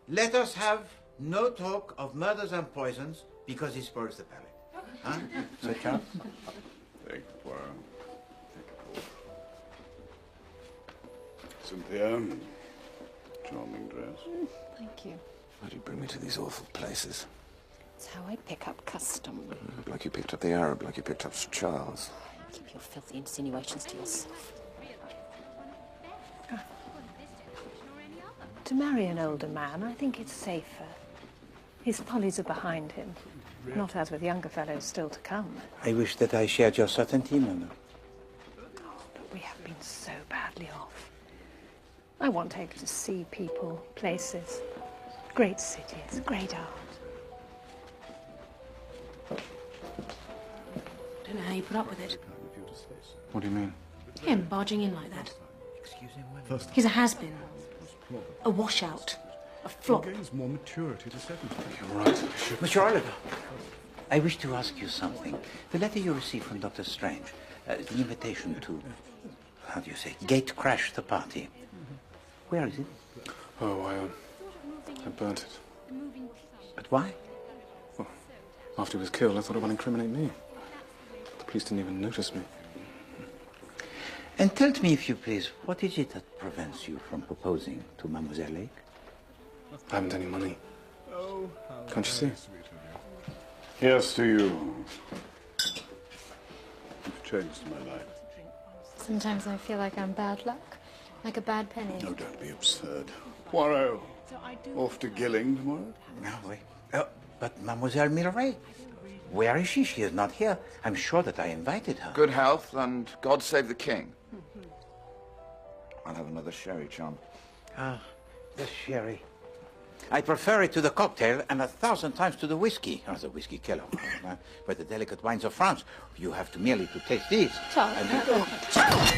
Let us have no talk of murders and poisons because it spoils the palate. Huh? Sir Charles? Take Poirot. Take a pause. Cynthia, charming dress. Thank you. Why'd you bring me to these awful places? It's how I pick up custom. Like you picked up the Arab, like you picked up Sir Charles. Keep your filthy insinuations to yourself. To marry an older man, I think it's safer. His follies are behind him, not as with younger fellows still to come. I wish that I shared your certainty, Mama. But we have been so badly off. I want to to see people, places, great cities, great art. Don't know how you put up with it. What do you mean? Him barging in like that. Excuse him. He's a has-been. A washout. A flop. Gains more maturity to 70. You're right. Monsieur Oliver, I wish to ask you something. The letter you received from Dr. Strange, the invitation to, how do you say, gate crash the party. Where is it? Oh, I burnt it. But why? Well, after he was killed, I thought it would incriminate me. The police didn't even notice me. And tell me, if you please, what is it that prevents you from proposing to Mademoiselle Lake? I haven't any money. Can't you see? Yes, to you. You've changed my life. Sometimes I feel like I'm bad luck. Like a bad penny. No, don't be absurd. Poirot, off to Gilling tomorrow? No, wait. But Mademoiselle Milray, where is she? She is not here. I'm sure that I invited her. Good health and God save the king. I'll have another sherry, chum. Ah, the sherry. I prefer it to the cocktail and 1,000 times to the whiskey. Or the whiskey killer. But the delicate wines of France, you have to merely to taste these. Charles. Charles!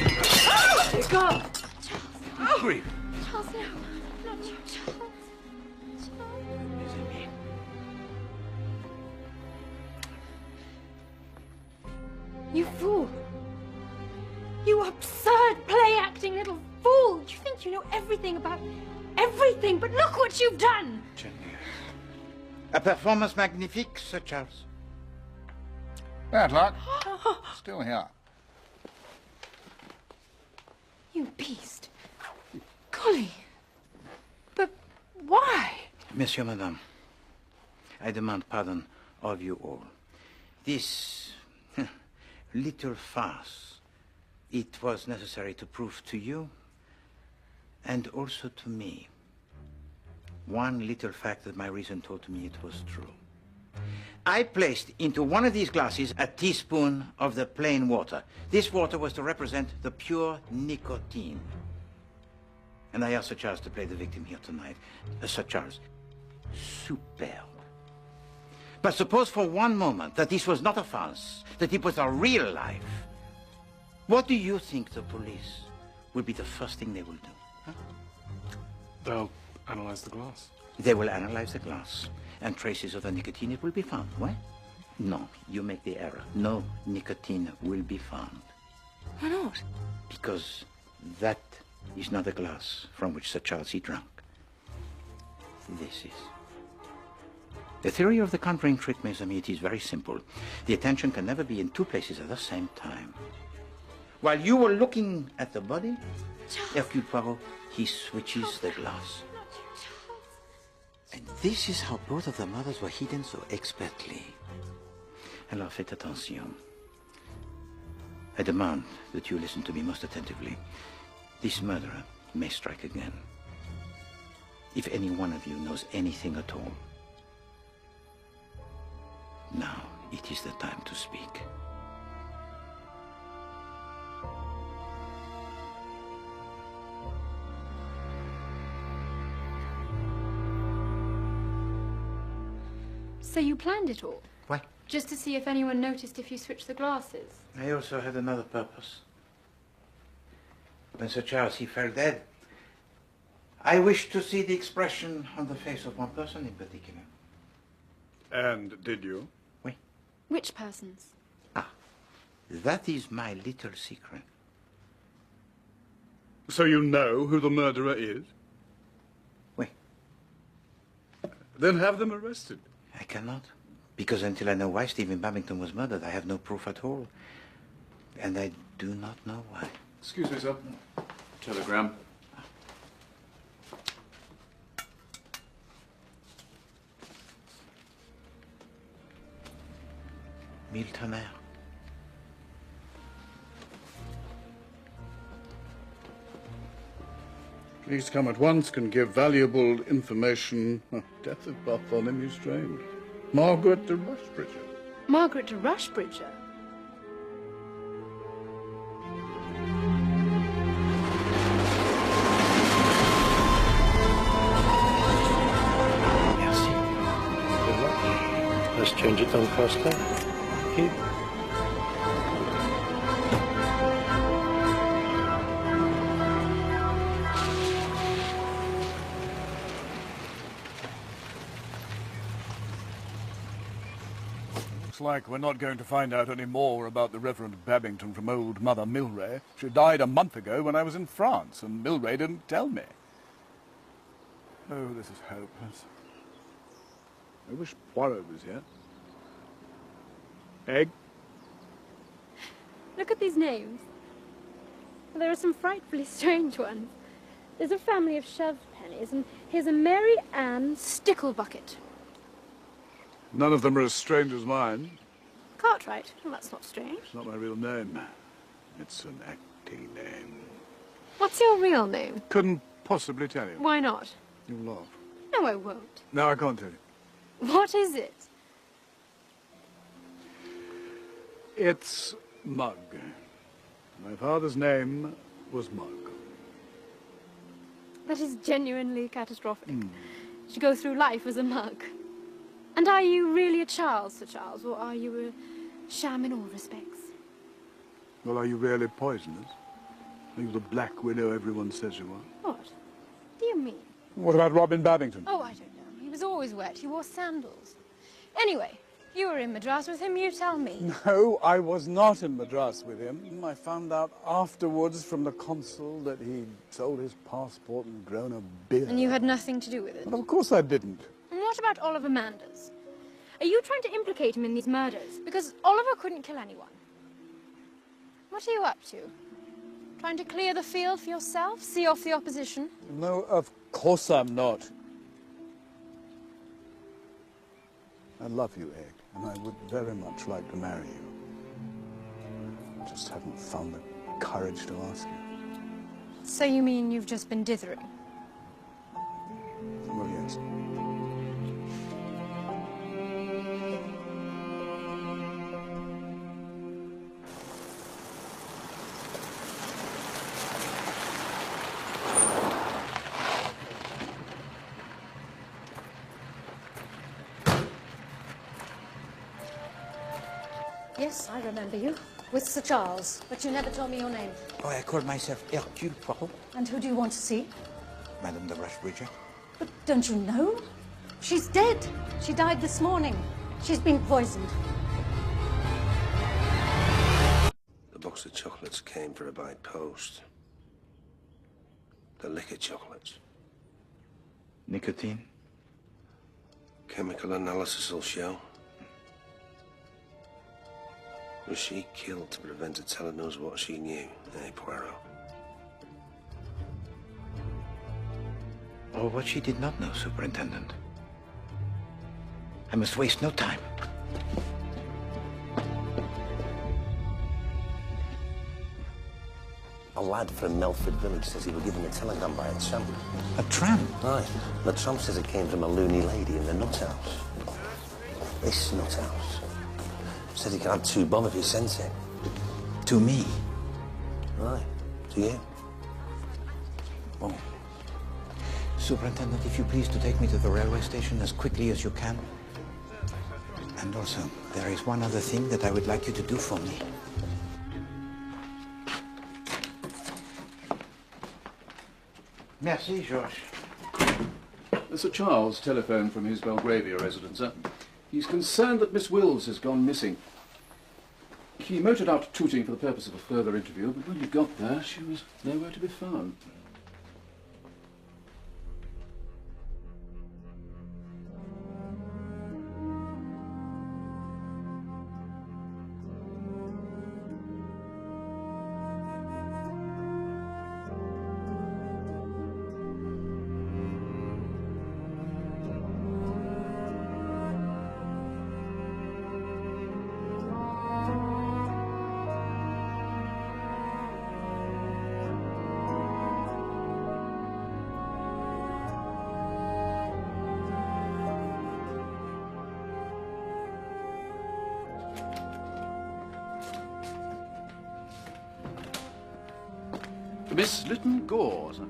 Oh, God! Grief. Charles, no. Not you, Charles. You fool. You absurd play-acting little fool! You think you know everything about everything, but look what you've done! A performance magnifique, Sir Charles. Bad luck. Still here. You beast. Golly. But why? Monsieur, Madame, I demand pardon of you all. This little farce, it was necessary to prove to you and also to me one little fact that my reason told me it was true. I placed into one of these glasses a teaspoon of the plain water. This water was to represent the pure nicotine. And I asked Sir Charles to play the victim here tonight. Sir Charles, superb. But suppose for one moment that this was not a farce, that it was a real life. What do you think the police will be the first thing they will do? Huh? They'll analyze the glass. They will analyze the glass, and traces of the nicotine will be found. Why? No, you make the error. No nicotine will be found. Why not? Because that is not the glass from which Sir Charles he drank. This is. The theory of the conjuring trick, mes amis, it is very simple. The attention can never be in two places at the same time. While you were looking at the body, Hercule Poirot, he switches the glass. And this is how both of the murders were hidden so expertly. Alors faites attention. I demand that you listen to me most attentively. This murderer may strike again. If any one of you knows anything at all, now it is the time to speak. So you planned it all? Why? Just to see if anyone noticed if you switched the glasses? I also had another purpose. When Sir Charles, he fell dead, I wished to see the expression on the face of one person in particular. And did you? Oui. Which persons? That is my little secret. So you know who the murderer is? Oui. Then have them arrested. I cannot. Because until I know why Stephen Babington was murdered, I have no proof at all. And I do not know why. Excuse me, sir. Telegram. Mille tonnerres. Please come at once, can give valuable information. Death of Bartholomew Strange. Margaret de Rushbridger. Margaret de Rushbridger? Merci. Good luck. Let's change it on Costa. Keep. Looks like we're not going to find out any more about the Reverend Babington from old Mother Milray. She died a month ago when I was in France, and Milray didn't tell me. Oh, this is hopeless. I wish Poirot was here. Egg? Look at these names. There are some frightfully strange ones. There's a family of shove pennies, and here's a Mary Ann Sticklebucket. None of them are as strange as mine. Cartwright. Well, that's not strange. It's not my real name. It's an acting name. What's your real name? Couldn't possibly tell you. Why not? You'll laugh. No, I won't. No, I can't tell you. What is it? It's Mug. My father's name was Mug. That is genuinely catastrophic. To go through life as a mug. And are you really a Charles, Sir Charles, or are you a sham in all respects? Well, are you really poisonous? Are you the Black Widow everyone says you are? What do you mean? What about Robin Babington? Oh, I don't know. He was always wet. He wore sandals. Anyway, You were in Madras with him, you tell me. No, I was not in Madras with him. I found out afterwards from the consul that he'd sold his passport and grown a beard. And you had nothing to do with it? But of course I didn't. And what about Oliver Manders? Are you trying to implicate him in these murders? Because Oliver couldn't kill anyone. What are you up to? Trying to clear the field for yourself? See off the opposition? No, of course I'm not. I love you, Egg, and I would very much like to marry you. I just haven't found the courage to ask you. So you mean you've just been dithering? Well, yes. Yes, I remember you. With Sir Charles, but you never told me your name. Oh, I call myself Hercule Poirot. And who do you want to see? Madame de Rushbridger. But don't you know? She's dead. She died this morning. She's been poisoned. The box of chocolates came for her by post. The liquor chocolates. Nicotine? Chemical analysis will show. Was she killed to prevent her telling us what she knew, eh, Poirot? Or what she did not know, Superintendent. I must waste no time. A lad from Melford Village says he was given a telegram by a tramp. A tramp? Aye. The tramp says it came from a loony lady in the nut house. This nut house. Said he could have 2 bob if he sent it. To me? Aye. To you. Oh. Superintendent, if you please to take me to the railway station as quickly as you can. And also, there is one other thing that I would like you to do for me. Merci, Georges. Sir Charles telephoned from his Belgravia residence, sir. He's concerned that Miss Wills has gone missing. He motored out to Tooting for the purpose of a further interview, but when he got there, she was nowhere to be found. Miss Lytton Gore, sir.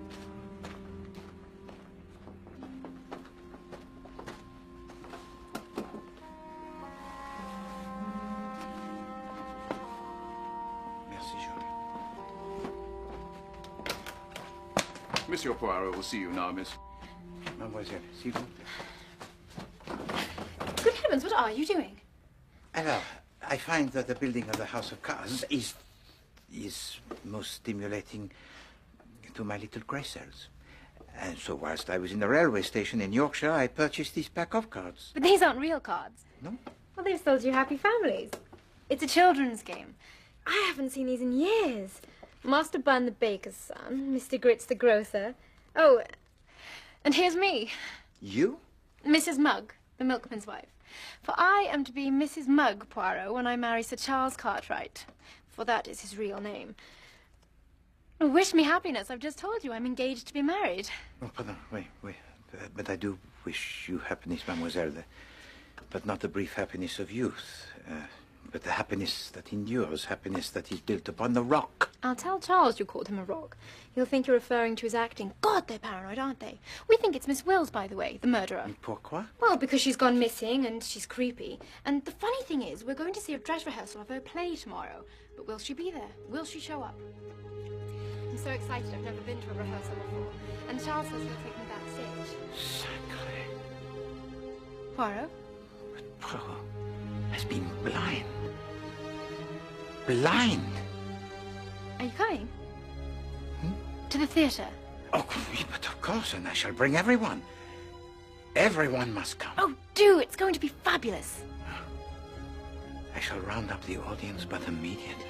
Merci, Georges. Monsieur Poirot will see you now, miss. Mademoiselle, s'il vous plaît. Good heavens, what are you doing? Alors, I find that the building of the House of Cards is most stimulating to my little grey cells. And so whilst I was in the railway station in Yorkshire, I purchased this pack of cards. But these aren't real cards. No? Well, they've sold you happy families. It's a children's game. I haven't seen these in years. Master Bun the baker's son, Mr. Grits the grocer. Oh, and here's me. You? Mrs. Mugg, the milkman's wife. For I am to be Mrs. Mugg, Poirot, when I marry Sir Charles Cartwright. For that is his real name. Oh, wish me happiness. I've just told you I'm engaged to be married. Oh, pardon, wait. But I do wish you happiness, mademoiselle. But not the brief happiness of youth. But the happiness that endures, happiness that is built upon the rock. I'll tell Charles you called him a rock. He'll think you're referring to his acting. God, they're paranoid, aren't they? We think it's Miss Wills, by the way, the murderer. Pourquoi? Well, because she's gone missing and she's creepy. And the funny thing is, we're going to see a dress rehearsal of her play tomorrow. But will she be there? Will she show up? I'm so excited. I've never been to a rehearsal before. And Charles says he'll take me backstage. Sacré. Poirot? Poirot. has been blind. Blind? Are you coming? To the theatre? Oh, but of course, and I shall bring everyone. Everyone must come. Oh, do! It's going to be fabulous. I shall round up the audience, but immediately.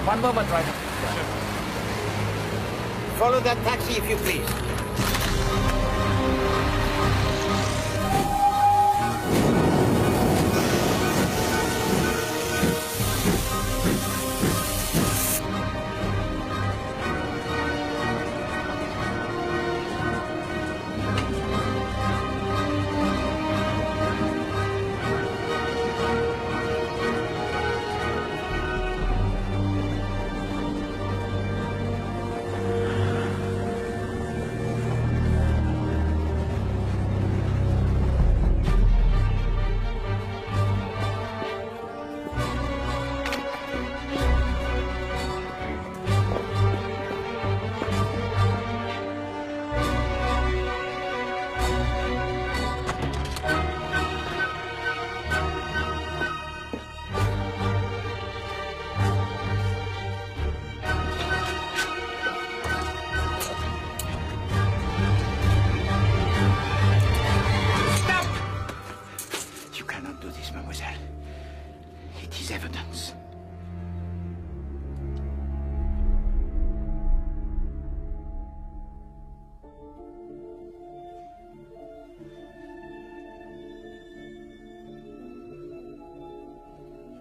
One moment, driver. Follow that taxi, if you please. Evidence.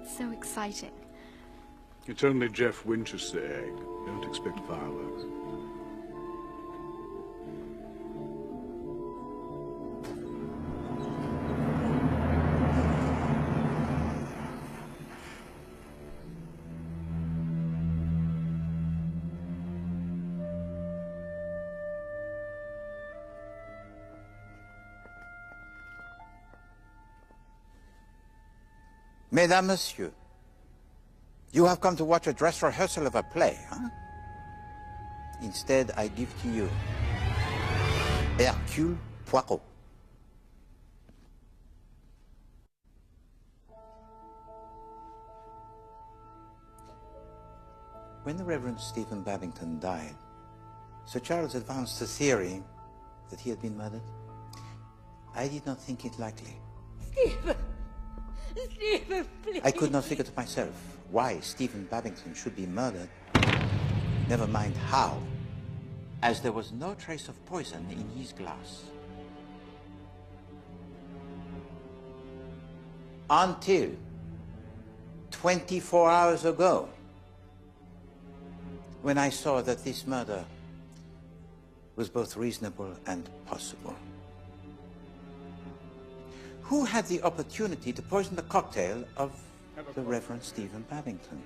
It's so exciting. It's only Jeff Winchester egg. Don't expect fireworks. Mesdames, Messieurs, you have come to watch a dress rehearsal of a play, huh? Instead, I give to you Hercule Poirot. When the Reverend Stephen Babington died, Sir Charles advanced the theory that he had been murdered. I did not think it likely. Stephen! Stephen, please! I could not figure to myself why Stephen Babington should be murdered. Never mind how, as there was no trace of poison in his glass. Until 24 hours ago, when I saw that this murder was both reasonable and possible. Who had the opportunity to poison the cocktail of the Reverend Stephen Babington?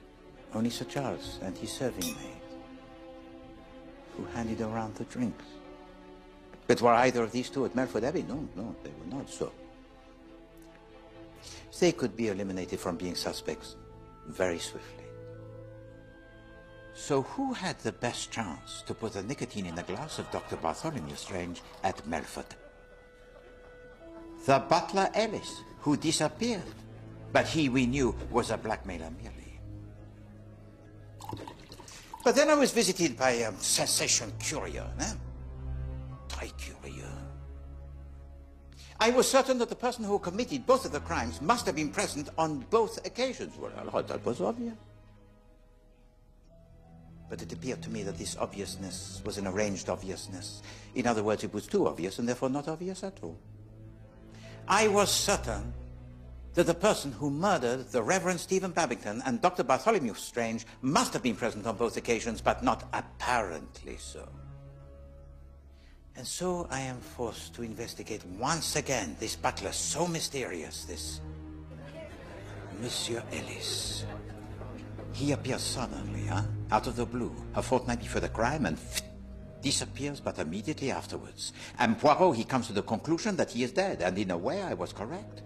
Only Sir Charles and his serving maid, who handed around the drinks. But were either of these two at Melford Abbey? No, no, they were not so. They could be eliminated from being suspects very swiftly. So who had the best chance to put the nicotine in the glass of Dr. Bartholomew Strange at Melford? The butler Ellis, who disappeared. But he, we knew, was a blackmailer merely. But then I was visited by a sensation curieux, eh? Très curieux. I was certain that the person who committed both of the crimes must have been present on both occasions. Well, that was obvious. But it appeared to me that this obviousness was an arranged obviousness. In other words, it was too obvious and therefore not obvious at all. I was certain that the person who murdered the Reverend Stephen Babington and Dr. Bartholomew Strange must have been present on both occasions, but not apparently so. And so I am forced to investigate once again this butler so mysterious, this Monsieur Ellis. He appears suddenly, huh? Out of the blue, a fortnight before the crime, and disappears but immediately afterwards. And Poirot, he comes to the conclusion that he is dead, and in a way I was correct.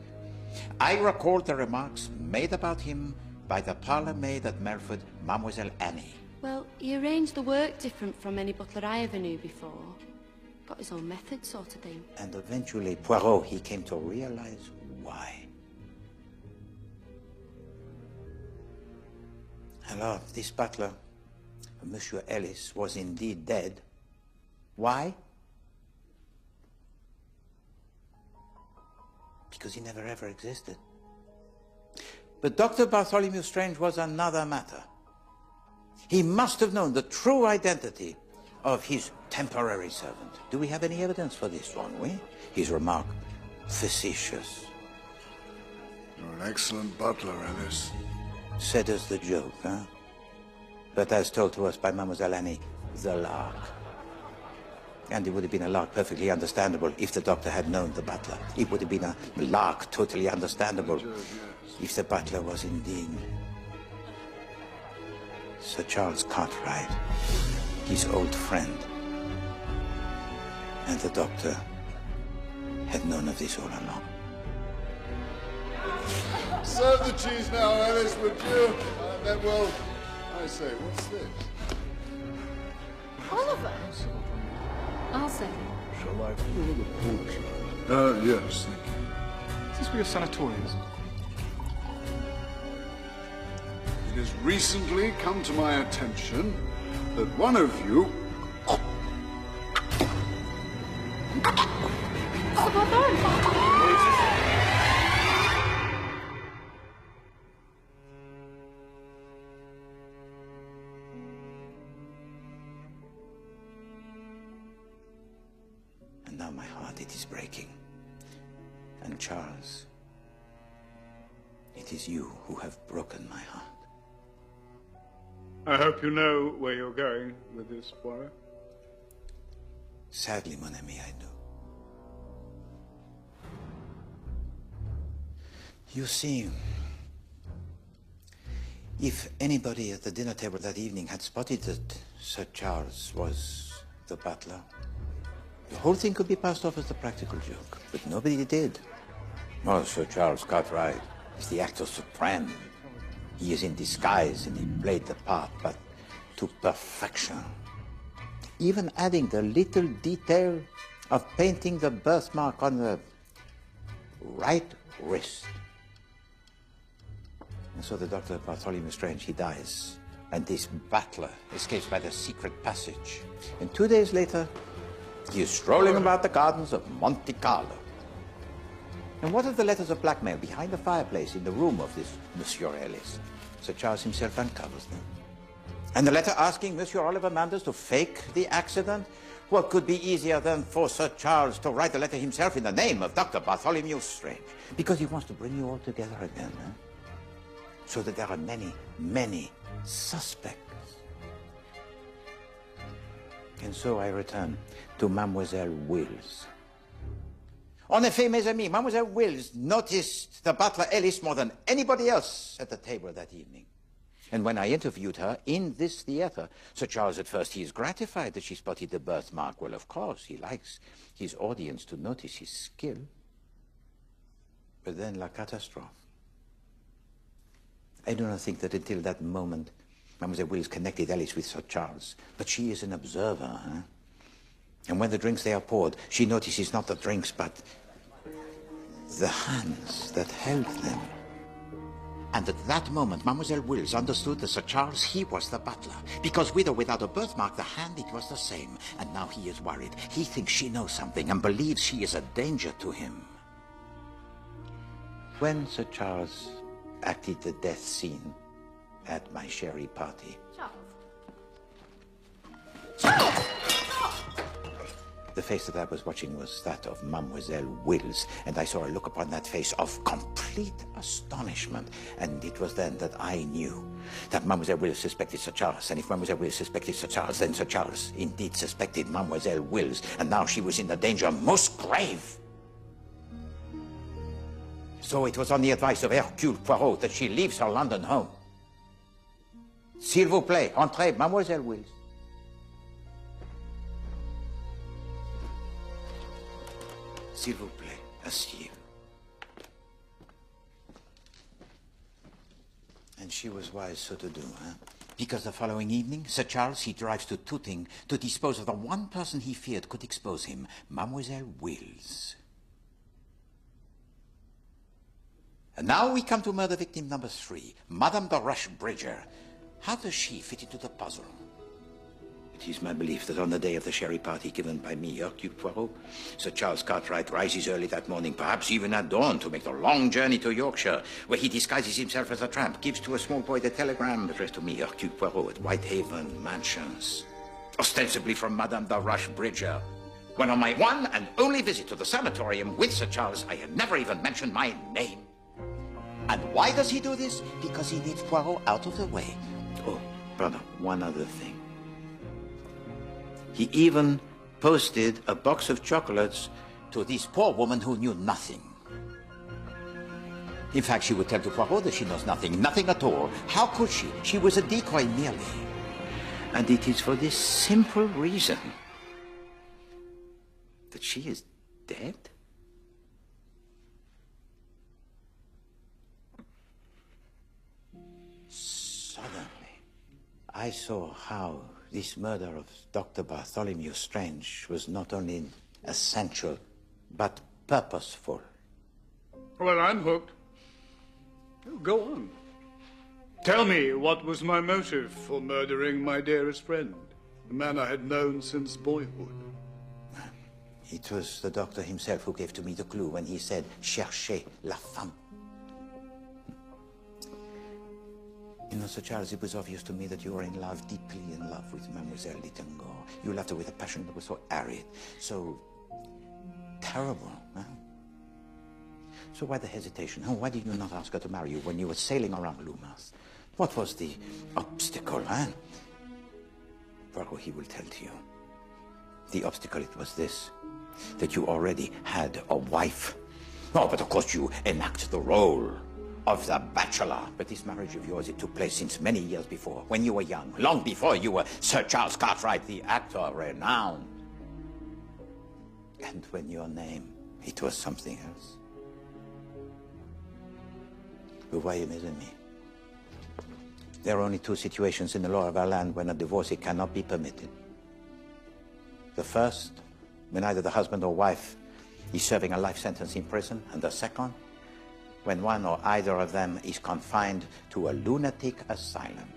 I recalled the remarks made about him by the parlour maid at Melford, Mademoiselle Annie. Well, he arranged the work different from any butler I ever knew before. Got his own method, sort of thing. And eventually Poirot, he came to realize why. Alors, this butler, Monsieur Ellis, was indeed dead. Why? Because he never ever existed. But Dr. Bartholomew Strange was another matter. He must have known the true identity of his temporary servant. Do we have any evidence for this, don't we? His remark, facetious. You're an excellent butler, Ellis. Said as the joke, huh? But as told to us by Mademoiselle Annie, the lark. And it would have been a lark perfectly understandable if the doctor had known the butler. It would have been a lark totally understandable if the butler was indeed Sir Charles Cartwright, his old friend. And the doctor had known of this all along. Serve the cheese now, Ellis, would you? And then we'll... I say, what's this? Oliver! I'll say. Shall I fill the porch? Yes, thank you. Is this where your sanatorium is? It has recently come to my attention that one of you... And now my heart, it is breaking. And Charles, it is you who have broken my heart. I hope you know where you're going with this, Poirot. Sadly, mon ami, I do. You see, if anybody at the dinner table that evening had spotted that Sir Charles was the butler, the whole thing could be passed off as a practical joke, but nobody did. Oh, Sir Charles Cartwright is the actor supreme. He is in disguise and he played the part, but to perfection. Even adding the little detail of painting the birthmark on the right wrist. And so the Dr. Bartholomew Strange, he dies. And this butler escapes by the secret passage. And 2 days later, he is strolling about the gardens of Monte Carlo. And what are the letters of blackmail behind the fireplace in the room of this Monsieur Ellis? Sir Charles himself uncovers them. And the letter asking Monsieur Oliver Manders to fake the accident? What could be easier than for Sir Charles to write the letter himself in the name of Dr. Bartholomew Strange? Because he wants to bring you all together again, huh? So that there are many, many suspects. And so I return to Mademoiselle Wills. En effet, mes amis, Mademoiselle Wills noticed the butler Ellis more than anybody else at the table that evening. And when I interviewed her in this theatre, Sir Charles, at first, he is gratified that she spotted the birthmark. Well, of course, he likes his audience to notice his skill. But then, la catastrophe. I do not think that until that moment, Mademoiselle Wills connected Ellis with Sir Charles. But she is an observer, huh? And when the drinks they are poured, she notices not the drinks, but the hands that held them. And at that moment, Mademoiselle Wills understood that Sir Charles, he was the butler. Because with or without a birthmark, the hand, it was the same. And now he is worried. He thinks she knows something and believes she is a danger to him. When Sir Charles acted the death scene at my sherry party... Charles! The face that I was watching was that of Mademoiselle Wills, and I saw a look upon that face of complete astonishment. And it was then that I knew that Mademoiselle Wills suspected Sir Charles, and if Mademoiselle Wills suspected Sir Charles, then Sir Charles indeed suspected Mademoiselle Wills, and now she was in the danger most grave. So it was on the advice of Hercule Poirot that she leaves her London home. S'il vous plaît, entrez, Mademoiselle Wills. S'il vous plaît, asseyez-vous. And she was wise so to do, huh? Because the following evening, Sir Charles, he drives to Tooting to dispose of the one person he feared could expose him, Mademoiselle Wills. And now we come to murder victim number 3, Madame de Rushbridger. How does she fit into the puzzle? It is my belief that on the day of the sherry party given by me, Hercule Poirot, Sir Charles Cartwright rises early that morning, perhaps even at dawn, to make the long journey to Yorkshire, where he disguises himself as a tramp, gives to a small boy the telegram addressed to me, Hercule Poirot, at Whitehaven Mansions, ostensibly from Madame de Rushbridger. When on my one and only visit to the sanatorium with Sir Charles, I had never even mentioned my name. And why does he do this? Because he needs Poirot out of the way. Oh, brother, one other thing. He even posted a box of chocolates to this poor woman who knew nothing. In fact, she would tell to Poirot that she knows nothing, nothing at all. How could she? She was a decoy merely. And it is for this simple reason that she is dead. Suddenly, I saw how this murder of Dr. Bartholomew Strange was not only essential, but purposeful. Well, I'm hooked. Go on. Tell me, what was my motive for murdering my dearest friend, the man I had known since boyhood? It was the doctor himself who gave to me the clue when he said, "Cherchez la femme." You know, Sir Charles, it was obvious to me that you were in love, deeply in love with Mademoiselle Littengore. You loved her with a passion that was so arid, so terrible. Huh? So why the hesitation? Huh? Why did you not ask her to marry you when you were sailing around Loomis? What was the obstacle, huh? Poirot, he will tell to you. The obstacle, it was this, that you already had a wife. Oh, but of course you enact the role of the bachelor. But this marriage of yours, it took place since many years before, when you were young, long before you were Sir Charles Cartwright, the actor renowned. And when your name, it was something else. Vous voyez, mes amis, there are only 2 situations in the law of our land when a divorce it cannot be permitted. The first, when either the husband or wife is serving a life sentence in prison, and the second, when one or either of them is confined to a lunatic asylum.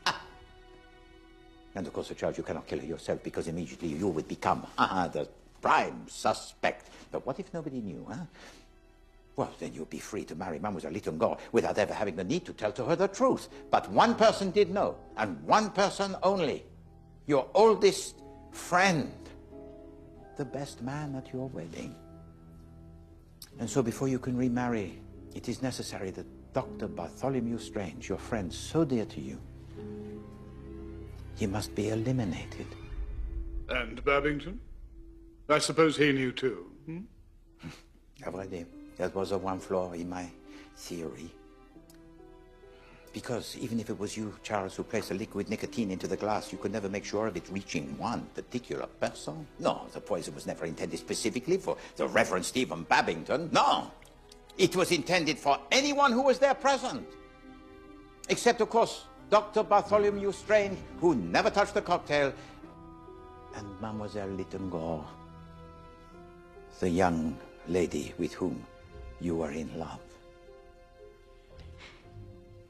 Ah. And of course, Sir Charles, you cannot kill her yourself, because immediately you would become the prime suspect. But what if nobody knew, huh? Well, then you'd be free to marry Mademoiselle Littengore without ever having the need to tell to her the truth. But one person did know, and one person only. Your oldest friend. The best man at your wedding. And so before you can remarry, it is necessary that Dr. Bartholomew Strange, your friend so dear to you, he must be eliminated. And Babington? I suppose he knew too, hmm? À vrai dire, that was the one flaw in my theory. Because even if it was you, Charles, who placed the liquid nicotine into the glass, you could never make sure of it reaching one particular person. No, the poison was never intended specifically for the Reverend Stephen Babington. No, it was intended for anyone who was there present. Except, of course, Dr. Bartholomew Strange, who never touched the cocktail, and Mademoiselle Littengore, the young lady with whom you were in love.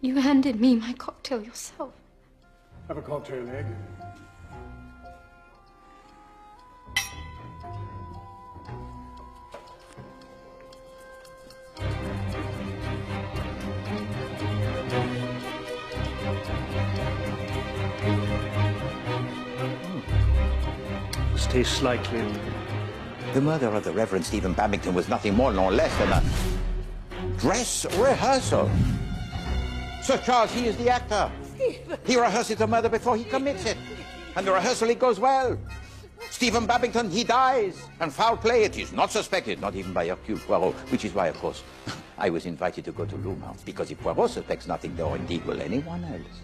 You handed me my cocktail yourself. Have a cocktail egg. This tastes slightly. The murder of the Reverend Stephen Babington was nothing more nor less than a dress rehearsal. Sir Charles, he is the actor. He rehearses the murder before he commits it. And the rehearsal, it goes well. Stephen Babington, he dies. And foul play, it is not suspected, not even by Hercule Poirot, which is why, of course, I was invited to go to Loomis, because if Poirot suspects nothing, nor indeed will anyone else.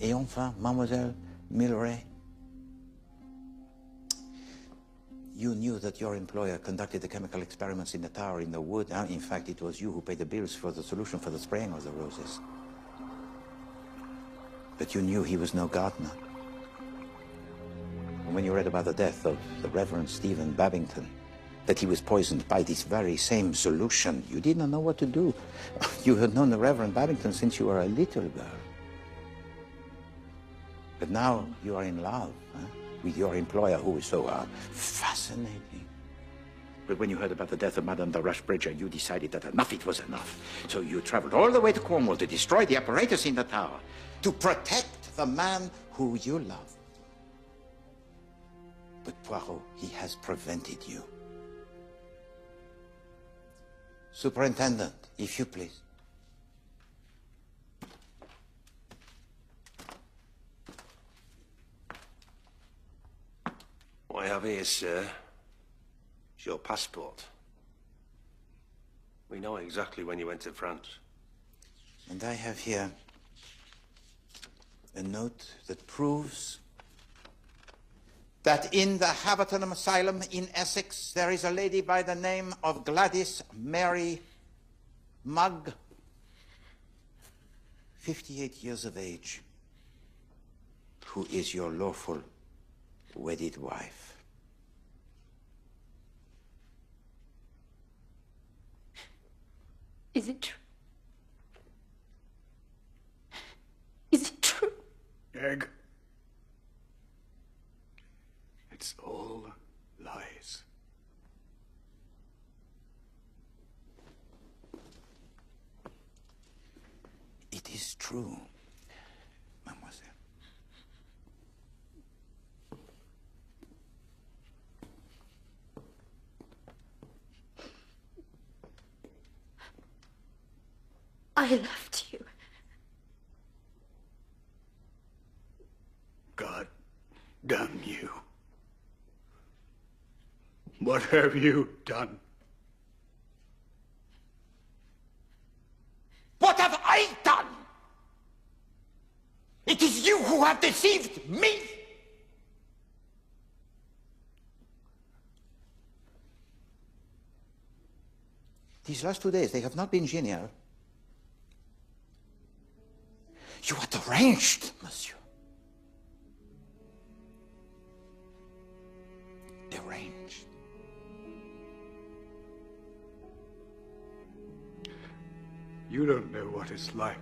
Et enfin, Mademoiselle Milleray, You knew that your employer conducted the chemical experiments in the tower in the wood. In fact, it was you who paid the bills for the solution for the spraying of the roses. But you knew he was no gardener. And when you read about the death of the Reverend Stephen Babington, that he was poisoned by this very same solution, you did not know what to do. You had known the Reverend Babington since you were a little girl. But now you are in love, with your employer, who is so fascinating. But when you heard about the death of Madame de Rushbridger, you decided that enough, it was enough. So you traveled all the way to Cornwall to destroy the apparatus in the tower, to protect the man who you love. But Poirot, he has prevented you. Superintendent, if you please. What I have here, sir, is your passport. We know exactly when you went to France. And I have here a note that proves that in the Haverton Asylum in Essex, there is a lady by the name of Gladys Mary Mugg, 58 years of age, who is your lawful wedded wife. Is it true? Is it true? Egg. It's all lies. It is true, mademoiselle. I loved you. God damn you. What have you done? What have I done? It is you who have deceived me. These last 2 days, they have not been genial. You are deranged, monsieur. Deranged. You don't know what it's like.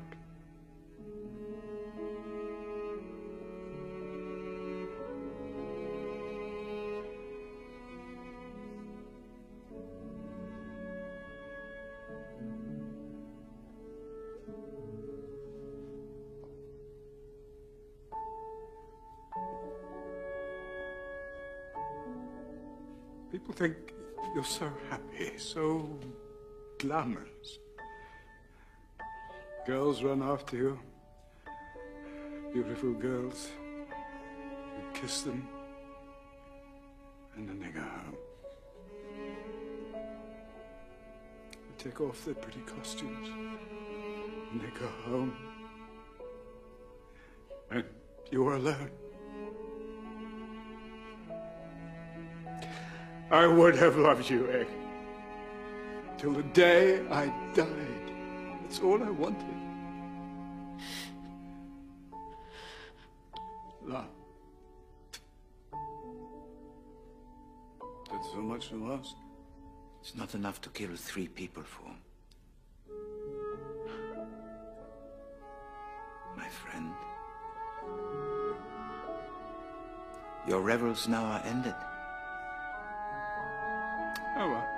People think you're so happy, so glamorous. Girls run after you. Beautiful girls. You kiss them. And then they go home. They take off their pretty costumes. And they go home. And you're alone. I would have loved you, Egg. Till the day I died. That's all I wanted. Love. That's so much to ask. It's not enough to kill 3 people for. My friend. Your revels now are ended. Oh well.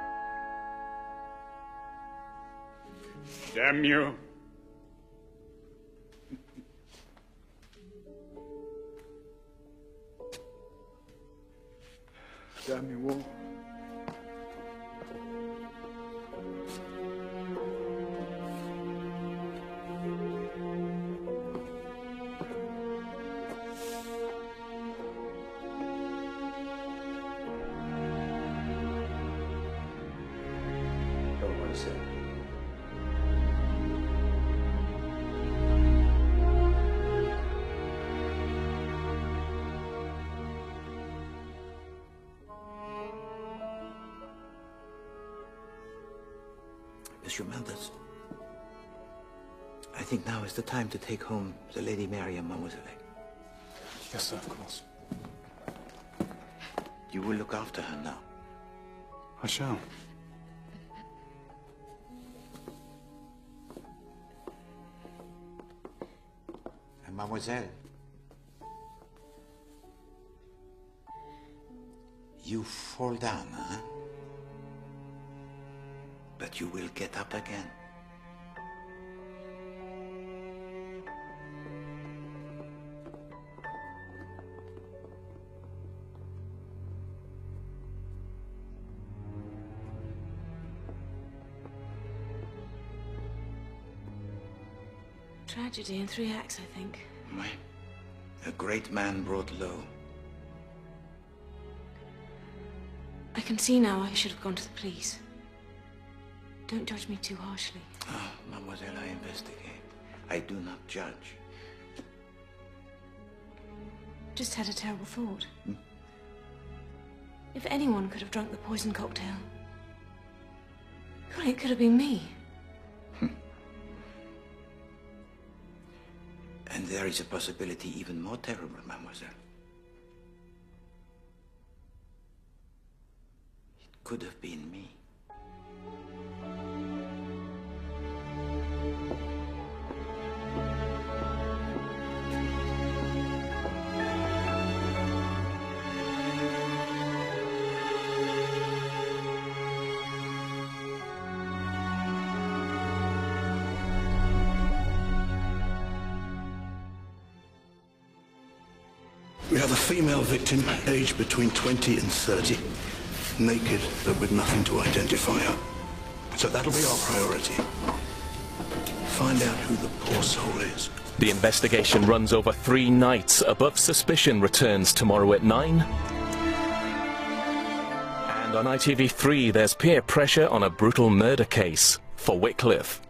Damn you. Damn you all. Monsieur Malthus, I think now is the time to take home the Lady Mary and Mademoiselle. Yes, sir, of course. You will look after her now. I shall. And Mademoiselle, you fall down, huh? But you will get up again. Tragedy in 3 acts, I think. A great man brought low. I can see now I should have gone to the police. Don't judge me too harshly. Ah, Mademoiselle, I investigate. I do not judge. Just had a terrible thought. If anyone could have drunk the poison cocktail, surely it could have been me. And there is a possibility even more terrible, Mademoiselle. It could have been me. We have a female victim, aged between 20 and 30, naked but with nothing to identify her. So that'll be our priority. Find out who the poor soul is. The investigation runs over 3 nights. Above Suspicion returns tomorrow at 9. And on ITV3, there's peer pressure on a brutal murder case for Wycliffe.